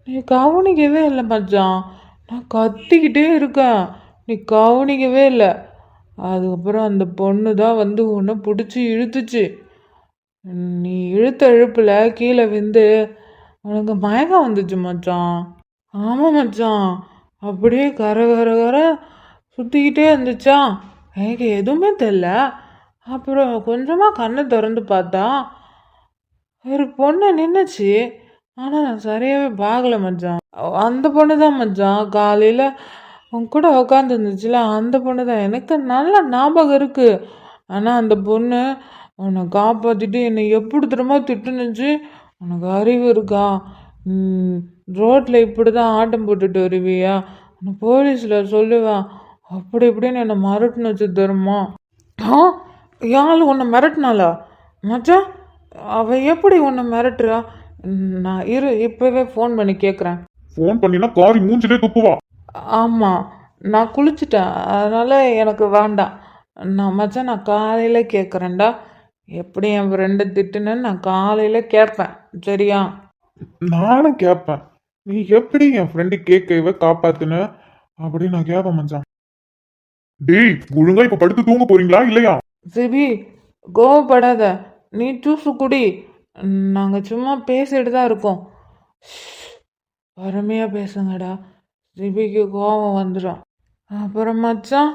நீ கவனிக்கவே இல்லை மச்சான். நான் கத்திக்கிட்டே இருக்கேன், நீ கவனிக்கவே இல்லை. அதுக்கப்புறம் அந்த பொண்ணு தான் வந்து உன்னை பிடிச்சி இழுத்துச்சு. நீ இழுத்த இழுப்பில் கீழே விழுந்து உனக்கு மயக்கம் வந்துச்சு மச்சான். ஆமாம் மச்சான். அப்படியே கர சுற்றிக்கிட்டே இருந்துச்சா, எனக்கு எதுவுமே தெரில. அப்புறம் கொஞ்சமாக கண்ணை திறந்து பார்த்தா ஒரு பொண்ணை நின்றுச்சு. ஆனால் நான் சரியாகவே பார்க்கல மச்சான். அந்த பொண்ணு தான் மச்சான், காலையில் உன் கூட உட்காந்துருந்துச்சுல, அந்த பொண்ணு தான். எனக்கு நல்ல ஞாபகம் இருக்குது. ஆனால் அந்த பொண்ணு உன்னை காப்பாற்றிட்டு என்னை எப்படி திரும்ப திட்டுனுச்சு. உனக்கு அறிவு இருக்கா? ரோட்டில் இப்படி தான் ஆட்டம் போட்டுட்டு வருவியா? உன்னை போலீஸில் சொல்லுவேன் அப்படி இப்படின்னு என்னை மிரட்டுனுச்சு தெரியுமா? யாழ் உன்னை மிரட்டினாளா மச்சான்? அவள் எப்படி உன்னை மிரட்டுறா? நான் இப்போவே ஃபோன் பண்ணி கேட்குறேன். ஃபோன் பண்ணினா காரி மூஞ்சிலே துப்புவா. ஆமாம், நான் குளிச்சுட்டேன், அதனால் எனக்கு வேண்டாம். மச்சான் நான் காலையில் கேட்குறேன்டா. எப்படி என் ஃப்ரெண்டை திட்டுன்னு நான் காலையில் கேட்பேன், சரியா? நானும் கேட்பேன். நீ எப்படி என் ஃப்ரெண்டு கேட்கவே காப்பாத்துன அப்படின்னு நான் கேட்பேன் மச்சான். டேய் ஒழுங்கா இப்ப படுத்து தூங்க போறீங்களா இல்லையா? சிபி கோவப்படாத, நீ ஜூஸு குடி. நாங்கள் சும்மா பேசிட்டு தான் இருக்கோம். பொறுமையாக பேசுங்கடா, சிபிக்கு கோவம் வந்துடும். அப்புறம் மச்சான்,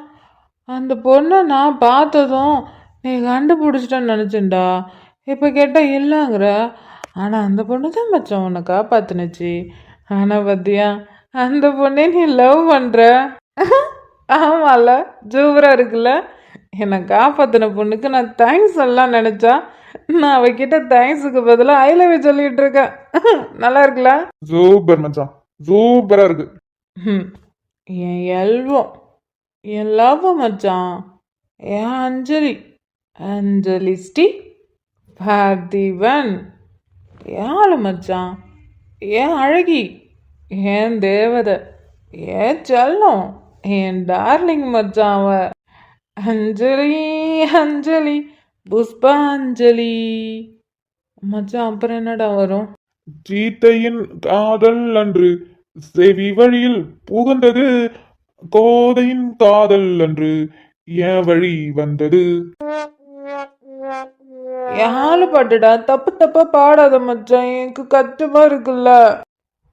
அந்த பொண்ணை நான் பார்த்ததும் நீ கண்டுபிடிச்சிட்டேன்னு நினச்சேன்டா. இப்போ கேட்டால் இல்லைங்கிற. ஆனால் அந்த பொண்ணு தான் மச்சான் உன்னை காப்பாத்துனுச்சு. ஆனால் பார்த்தியா, அந்த பொண்ணே நீ லவ் பண்ணுற. ஆமால, சூப்பராக இருக்குல்ல. என்னை காப்பாற்றின பொண்ணுக்கு நான் தேங்க்ஸ் எல்லாம் நினச்சா, நான் அவகிட்ட தேங்க்ஸுக்கு பதிலாக ஐ லவ் யூ சொல்லிட்டு இருக்கேன். நல்லா இருக்குல்ல? சூப்பர் மச்சான், சூப்பரா இருக்கு. என் எல்வம், என் லவ் மச்சான், என் அஞ்சலி, அஞ்சலிஸ்டி பார்த்திபன், யாழ் மச்சான், என் அழகி, என் தேவதை, என் செல்லம், என் டார்லிங் மச்சான் அவ. அஞ்சலி அஞ்சலி புஷ்பாஞ்சலி மச்சான். அப்புறம் என்னடா வரும்? சீத்தையின் காதல் அன்று செவி வழியில் புகுந்தது, கோதையின் காதல் அன்று என் வழி வந்தது. யாழ் பாட்டுடா, தப்பு தப்பா பாடாத மச்சான், எனக்கு கஷ்டமா இருக்குல்ல.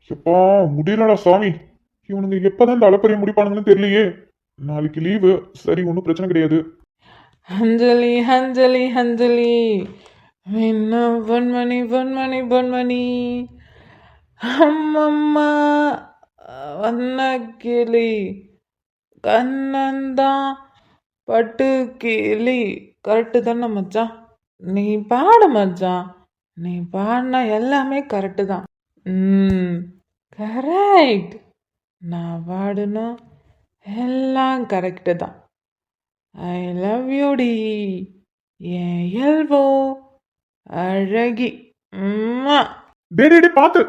எப்பா முடியலடா சாமி, இவனுங்க எப்பதான் இந்த அளப்பரிய முடிப்பானுங்கன்னு தெரியலையே. நாளைக்கு லீவு, சரி ஒன்றும் பிரச்சனை கிடையாது. அஞ்சலி அஞ்சலி அஞ்சலி இன்னும் பொன்மணி பொன்மணி பொன்மணி அம்மம்மா வண்ண கிளி கண்ணந்தான் பட்டு கிளி. கரெக்டு தானே மச்சான்? நீ பாடு மச்சான், நீ பாடினா எல்லாமே கரெக்டு தான். கரெக்ட். நான் பாடணும் எல்லாம் கரெக்டு தான். I love you T N எல்வோ அழகி. உம்மா. டேய் டேய், டேய் பாத்து.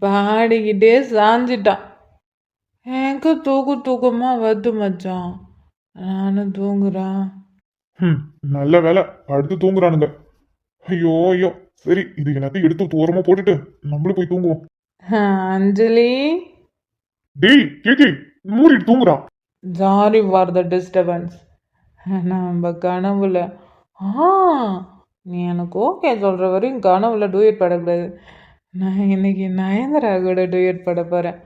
பாடிக்கிட்டே சாஞ்சிட்டான். எனக்கு தூக்கமா வருது மச்சான், நானும் தூங்குறேன். நல்ல வேலை அடுத்து தூங்குறானுங்க. ஐயோ ஐயோ, சரி இது எல்லாத்தையும் எடுத்து ஓரமா போட்டுட்டு நம்மளும் போய் தூங்குவோம். அஞ்சலி, டேய் கேக்கி மூடிட்டு தூங்குறான். Sorry for the disturbance. நம்ம கனவுல நீ எனக்கு ஓகே சொல்கிற வரையும் கனவுல டூயட் பாடக்கூடாது. நான் இன்னைக்கு நயன்தரா கூட டூயட் பாட போகிறேன்.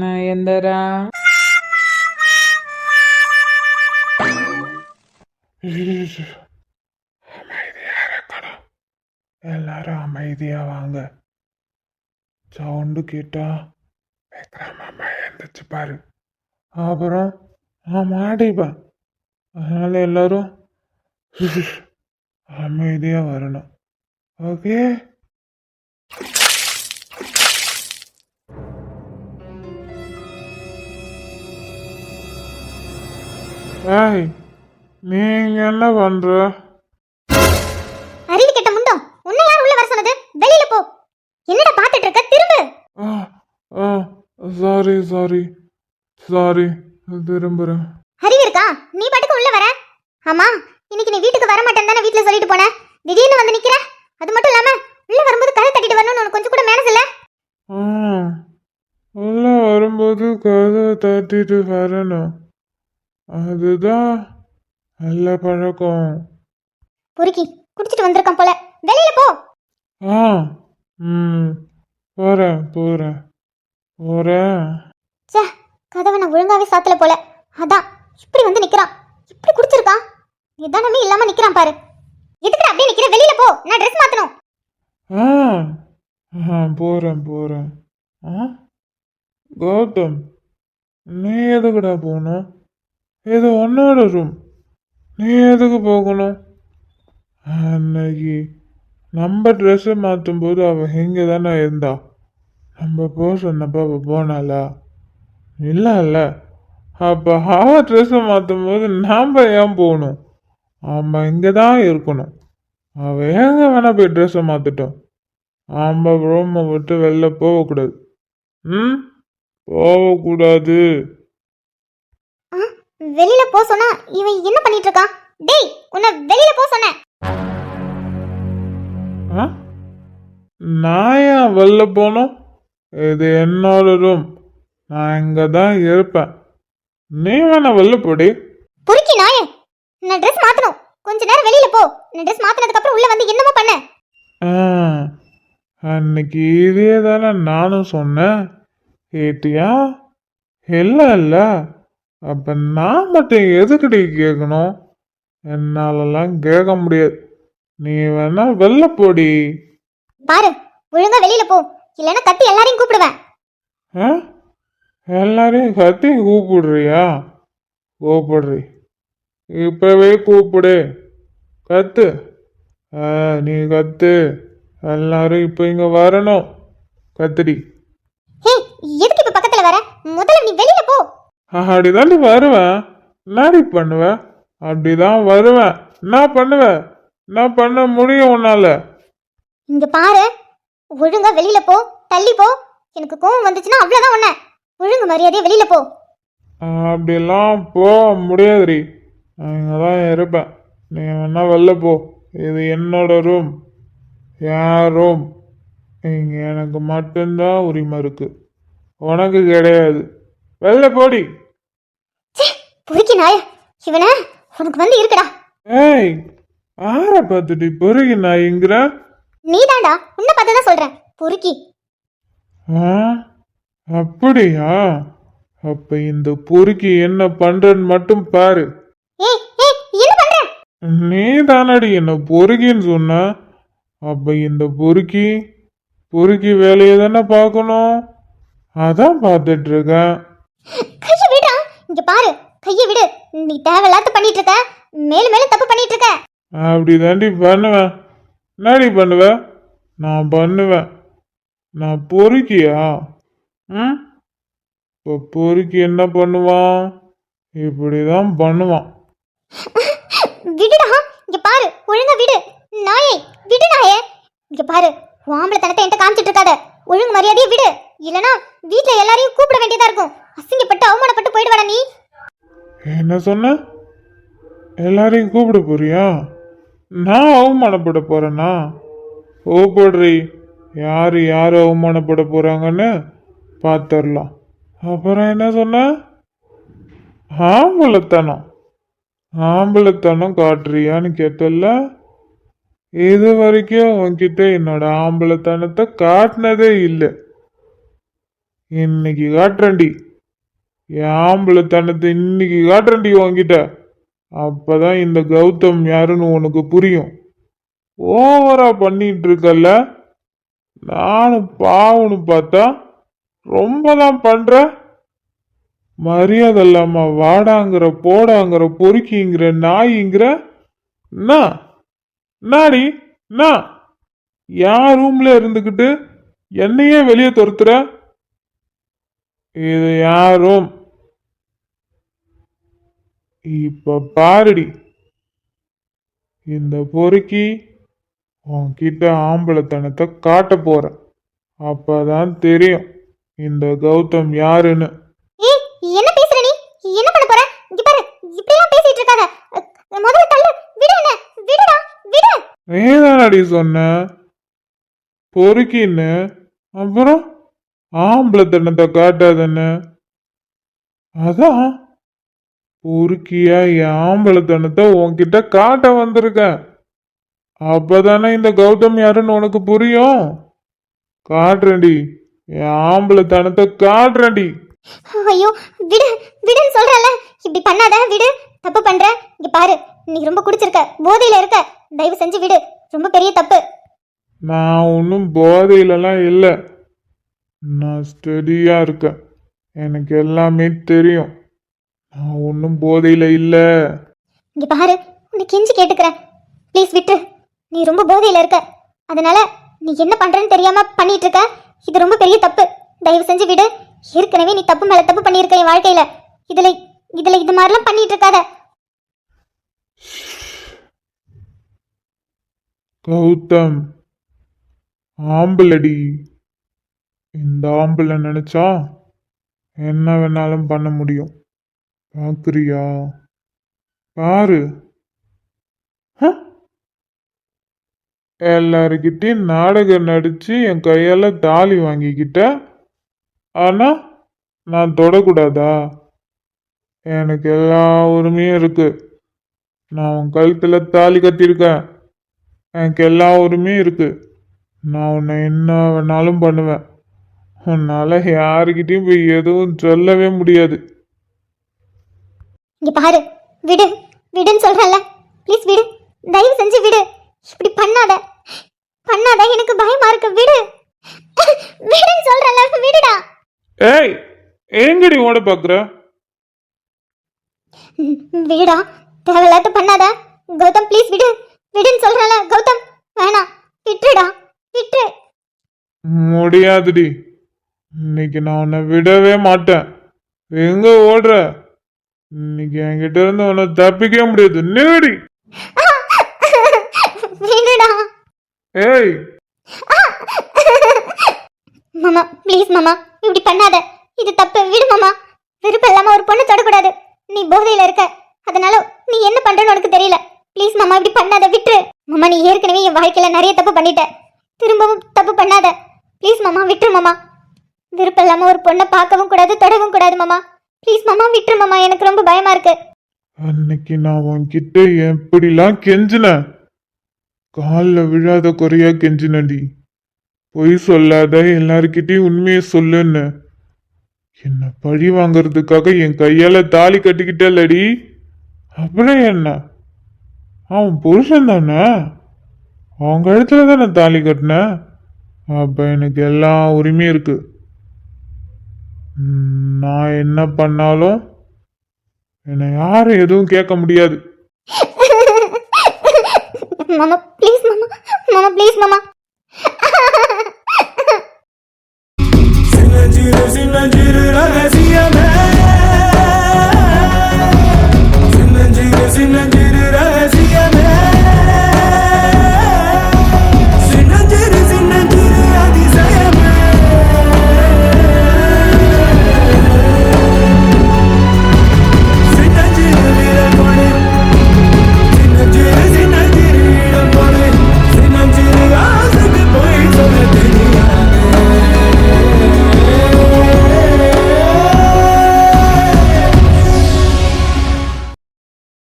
நயன்தரா. அமைதியா இருக்கணும், எல்லாரும் அமைதியா வாங்க. சவுண்டு கேட்டா விக்ரம் அம்மா எழுந்துச்சு பாரு, அப்புறம் நான் மாட்டிப்பேன். அதனால எல்லாரும் அமைதியா வரணும். ஓகே? ஏய் நீங்க என்ன பண்ற? அறிவு கெட்ட முண்டம், உன்னை யார் உள்ள வர சொன்னது? வெளியில போ. என்னடா பாத்துட்டு இருக்க? திரும்பு. சாரி சாரி சாரி, திரும்புறேன். அறிவு இருக்கா? நீ பாட்டுக்கு உள்ள வர. ஆமா, இன்னைக்கு நீ வீட்டுக்கு வர மாட்டேன்னு தானே வீட்டுல சொல்லிட்டு போன. திடீர்னு வந்து நிக்கிற. அது மட்டும் இல்லாம உள்ள வரும்போது கதை தட்டிட்டு வரணும்னு உனக்கு கொஞ்சம் கூட மேனஸ் இல்ல. உள்ள வரும்போது கதை தட்டிட்டு வரணும், அதுதான் நல்ல பழக்கம். பொறுக்கி குடிச்சிட்டு வந்திருக்கான் போல. வெளியில போ. ஆ போறேன் போறேன் போறேன். ச்சே, கதவை நான் ஒழுங்காவே சாத்தல போல. அதான் இப்படி வந்து நிக்கிறான். இப்படி குடிச்சிருக்கான். நிதானமே இல்லாம நிக்கிறான் பாரு. எதுக்குடா அப்படியே நிக்கிற? வெளியில போ, நான் ட்ரெஸ் மாத்தணும். போறேன் போறேன். கௌதம், நீ எதுக்குடா போகணும்? இது உன்னோட ரூம், நீ எதுக்கு போகணும்? அன்னைக்கு நம்ம ட்ரெஸ்ஸை மாற்றும் போது அவள் இங்கே தானே இருந்தா. நம்ம போக சொன்னப்போ அவள் போனாளா? இல்லைல்ல. அப்போ அவள் ட்ரெஸ்ஸை மாற்றும் போது நாம் ஏன் போகணும்? நம்ம இங்கே தான் இருக்கணும். அவள் எங்கே வேணா போய் ட்ரெஸ்ஸை மாற்றட்டும். நம்ம ரூமை விட்டு வெளில போகக்கூடாது. போகக்கூடாது. வெளியில போ சொன்னா இவன் என்ன பண்ணிட்டு இருக்கான்? டேய், உன்னை வெளியில போ சொன்னேன். நான் ஏன் வெளில போகணும்? இது என்னோட ரூம். நான் இங்கே தான் இருப்பேன். நீ வேணா வெளில போடி. பொறுக்கி நாயே, நான் ட்ரெஸ் மாத்தணும். கொஞ்ச நேரம் வெளியில போ. நான் ட்ரெஸ் மாத்தினதுக்கு அப்புறம் உள்ள வந்து என்னமோ பண்ண. ஆ, அன்னைக்கு இதே தானே நானும் சொன்னேன். கேட்டியா? இல்லை இல்லை. அப்போ நான் மட்டும் எதுக்குடி கேட்கணும்? என்னாலலாம் கேட்க முடியாது. நீ வேணா வெளில போடி. பாரு, ஒழுங்கா வெளியில போ, இல்லைன்னா கத்தி எல்லாரையும் கூப்பிடுவேன். ஆ, எல்லாரையும் கத்தி கூப்பிடுறியா? கூப்பிடுறி, இப்பவே கூப்பிடு. கத்து. நீ கத்து. எல்லாரும் இப்போ இங்க வரணும். கத்துடி. ஹே, எதுக்கு இப்ப பக்கத்துல வர? முதல்ல நீ வெளியில போ. அப்படிதான் நீ வருவேன். என்னடி பண்ணுவேன்? அப்படிதான் வருவேன். என்ன பண்ணுவேன்? என்ன பண்ண முடியும் உன்னால? இங்க பாரு, ஒழுங்கா வெளியில போ, தள்ளி போ. எனக்கு கோவம் வந்துச்சுன்னா அவ்வளவுதான் உன்ன. ஒழுங்கு மரியாதையா வெளியில போ. அப்படிலாம் போக முடியாதுடி. நான் இங்கே தான் இருப்பேன். நீ வேணா வெளில போ. இது என்னோட ரூம், என் ரூம். இங்கே எனக்கு மட்டும்தான் உரிமை இருக்கு, உனக்கு கிடையாது. வெளில போடி. பொறுக்கி நாய, இவன உனக்கு வந்து இருக்குடா. ஏய், ஆற பார்த்துட்டு பொறுக்கி நான் இங்கிற. நீதான்டா, உன்னை பார்த்ததான் சொல்றேன். பொறுக்கி. ஆ, அப்படியா? அப்ப இந்த பொறுக்கி என்ன பண்றன்னு மட்டும் பாரு. ஏய் ஏய், என்ன பண்ற? நீ தானடி என்ன பொறுக்கின்னு சொன்ன. அப்ப இந்த பொறுக்கி வேலையை தானே பார்க்கணும். அதான் பார்த்துட்டு இருக்கேன். கைய விடுடா. இங்க பாரு, கைய விடு. நீ தேவையில்லாத பண்ணிட்டு இருக்க, மேலும் மேலும் தப்பு பண்ணிட்டு இருக்க. அப்படி தாண்டி பண்ணுவேன். என்னடி பண்ணுவ? நான் பண்ணுவேன். நான் பொறுக்கியா? ம், இப்போ பொறுக்கி என்ன பண்ணுவான்? இப்படிதான் பண்ணுவான். விடுடா. இங்க பாரு, ஒழுங்கா விடு. நாயே, விடு நாயே. இங்க பாரு, ஆம்பளத்தனத்தை என்கிட்ட காமிச்சிட்டு இருக்காத. ஒழுங்கு மரியாதையா விடு, இல்லனா வீட்ல எல்லாரையும் கூப்பிட வேண்டியதா இருக்கும். அசிங்கப்பட்டு அவமானப்பட்டு போயிடுவாடா நீ. என்ன சொன்ன? எல்லாரையும் கூப்பிட போறியா? நான் அவமானப்பட போறேனா? கூப்பிடுறி. யாரு அவமானப்பட போறாங்கன்னு பார்த்துடலாம். அப்புறம் என்ன சொன்ன? ஆம்பளத்தனம் காட்டுறியான்னு கேட்டல. இது வரைக்கும் உன்கிட்ட என்னோட ஆம்பளத்தனத்தை காட்டினதே இல்லை. இன்னைக்கு காட்டுறேன்டி. என் ஆம்பளத்தனத்தை இன்னைக்கு காட்டுறேன்டி உன்கிட்ட. அப்பதான் இந்த கௌதம் யாருன்னு உனக்கு புரியும். ஓவரா பண்ணிட்டு இருக்கல்ல. நானும் பாவனு பார்த்தா ரொம்ப தான் பண்ற. மரியாதை இல்லாம வாடாங்கிற போடாங்கிற பொறுக்கிங்கிற நாய்ங்கிற. நாடி நான் என் ரூம்ல இருந்துக்கிட்டு என்னையே வெளியே துரத்துற. இது யார் ரூம்? இப்ப பாருடி, இந்த பொறுக்கி உன்கிட்ட ஆம்பளத்தனத்தை காட்ட போறேன். அப்பதான் தெரியும் இந்த கௌதம் யாருன்னு. ஏய், என்ன பேசுற நீ? என்ன பண்ண போற? இங்க பாரு, இப்படி எல்லாம் பேசிட்டு இருக்காத. முதல்ல தள்ளு. விடு என்ன, விடுடா, விடு. நீதானடி சொன்ன பொறுக்கின்னு. அப்புறம் ஆம்பளத்தனத்தை காட்டாதன்னு. அதான் பொறுக்கியா என் ஆம்பளத்தனத்தை உன்கிட்ட காட்ட வந்திருக்கேன். அப்பதானே இந்த கௌதம் யாருன்னு உனக்கு புரியும். காட்டுறேன்டி, என் ஆம்பளத்தனத்தை காட்டுறேன்டி. ஐயோ, விடு விடுன்னு சொல்றல. இப்படி பண்ணாத, விடு. தப்பு பண்ற. இங்க பாரு, நீ ரொம்ப குடிச்சிருக்க, போதையில இருக்க. தயவு செஞ்சு விடு. ரொம்ப பெரிய தப்பு. நான் ஒன்றும் போதையிலலாம் இல்லை. நான் ஸ்டெடியா இருக்கேன். எனக்கு எல்லாமே தெரியும். நான் ஒன்றும் போதையில இல்லை. இங்க பாரு, உன்னை கெஞ்சி கேட்டுக்கிறேன். ப்ளீஸ் விட்டு. நீ ரொம்ப போதையில இருக்க. அதனால நீ என்ன பண்றன்னு தெரியாம பண்ணிட்டு இருக்க. இது ரொம்ப பெரிய தப்பு. தயவு செஞ்சு விடு. ஏற்கனவே நீ தப்பு மேல தப்பு பண்ணியிருக்க என் வாழ்க்கையில. இதுல இதுல இது மாதிரிலாம் பண்ணிட்டு இருக்காத. கௌதம் ஆம்பளடி. இந்த ஆம்பளை நினைச்சா என்ன வேணாலும் பண்ண முடியும். பாக்குறியா? பாரு. எல்லாருக்கிட்டையும் நாடகம் நடிச்சு என் கையால தாலி வாங்கிக்கிட்ட. ஆனா நான் தொடக்கூடாதா? எனக்கு எல்லா உரிமையும் இருக்கு. நான் உன் கழுத்துல தாலி கட்டியிருக்கேன். எனக்கு எல்லா உரிமையும் இருக்கு. நான் உன்னை என்ன வேணாலும் பண்ணுவேன். உன்னால யாருக்கிட்டையும் போய் எதுவும் சொல்லவே முடியாது. இங்க பாரு, விடு விடுன்னு சொல்றல, ப்ளீஸ் விடு, தயவு செஞ்சு விடு. இப்படி பண்ணாத பண்ணாத, எனக்கு பயமா இருக்கு, விடு விடுன்னு சொல்றல, விடுடா. ஏய், எங்கடி ஓட பாக்குற? விடுடா, தேவையில்லாத பண்ணாத கௌதம், ப்ளீஸ் விடு விடுன்னு சொல்றல கௌதம், வேணாம், விட்டுடா, விட்டு. முடியாதுடி, இன்னைக்கு நான் உன்னை விடவே மாட்டேன். எங்க ஓடுற? இன்னைக்கு என்கிட்ட இருந்து உன்னை தப்பிக்கவே முடியாது. நிறுடி. விடுடா. ஏய், மாமா ப்ளீஸ் மாமா, இப்படி பண்ணாத, இது தப்பு, விடு மாமா. விருப்பம் இல்லாம ஒரு பொண்ணு தொடக்கூடாது. நீ போதையில இருக்க, அதனால நீ என்ன பண்றன்னு உனக்கு தெரியல. ப்ளீஸ் மாமா, இப்படி பண்ணாத, விட்டு மாமா. நீ ஏற்கனவே என் வாழ்க்கையில நிறைய தப்பு பண்ணிட்ட, திரும்பவும் தப்பு பண்ணாத. ப்ளீஸ் மாமா, விட்டுரு மாமா. விருப்பம் இல்லாம ஒரு பொண்ணை பார்க்கவும் கூடாது, தொடவும் கூடாது மாமா. ப்ளீஸ் மாமா, விட்டுரு மாமா, எனக்கு ரொம்ப பயமா இருக்கு. அன்னைக்கு நான் உன்கிட்ட எப்படிலாம் கெஞ்சினேன். காலில் விழாத குறையா கெஞ்சினடி. பொய் சொல்லாத, எல்லாருக்கிட்டையும் உண்மையை சொல்லுன்னு. என்ன பழி வாங்கறதுக்காக என் கையால தாலி கட்டிக்கிட்டலடி. அப்புறம் என்ன? அவன் புருஷன் தானே, அவங்க இடத்துல தானே தாலி கட்டினேன். அப்ப எனக்கு எல்லா உரிமையும் இருக்கு. நான் என்ன பண்ணாலும் என்னை யாரும் எதுவும் கேட்க முடியாது. மாமா ப்ளீஸ் மாமா, மாமா ப்ளீஸ் மாமா. சின்னஞ்சிறு சின்னஞ்சிறு ரகசியம்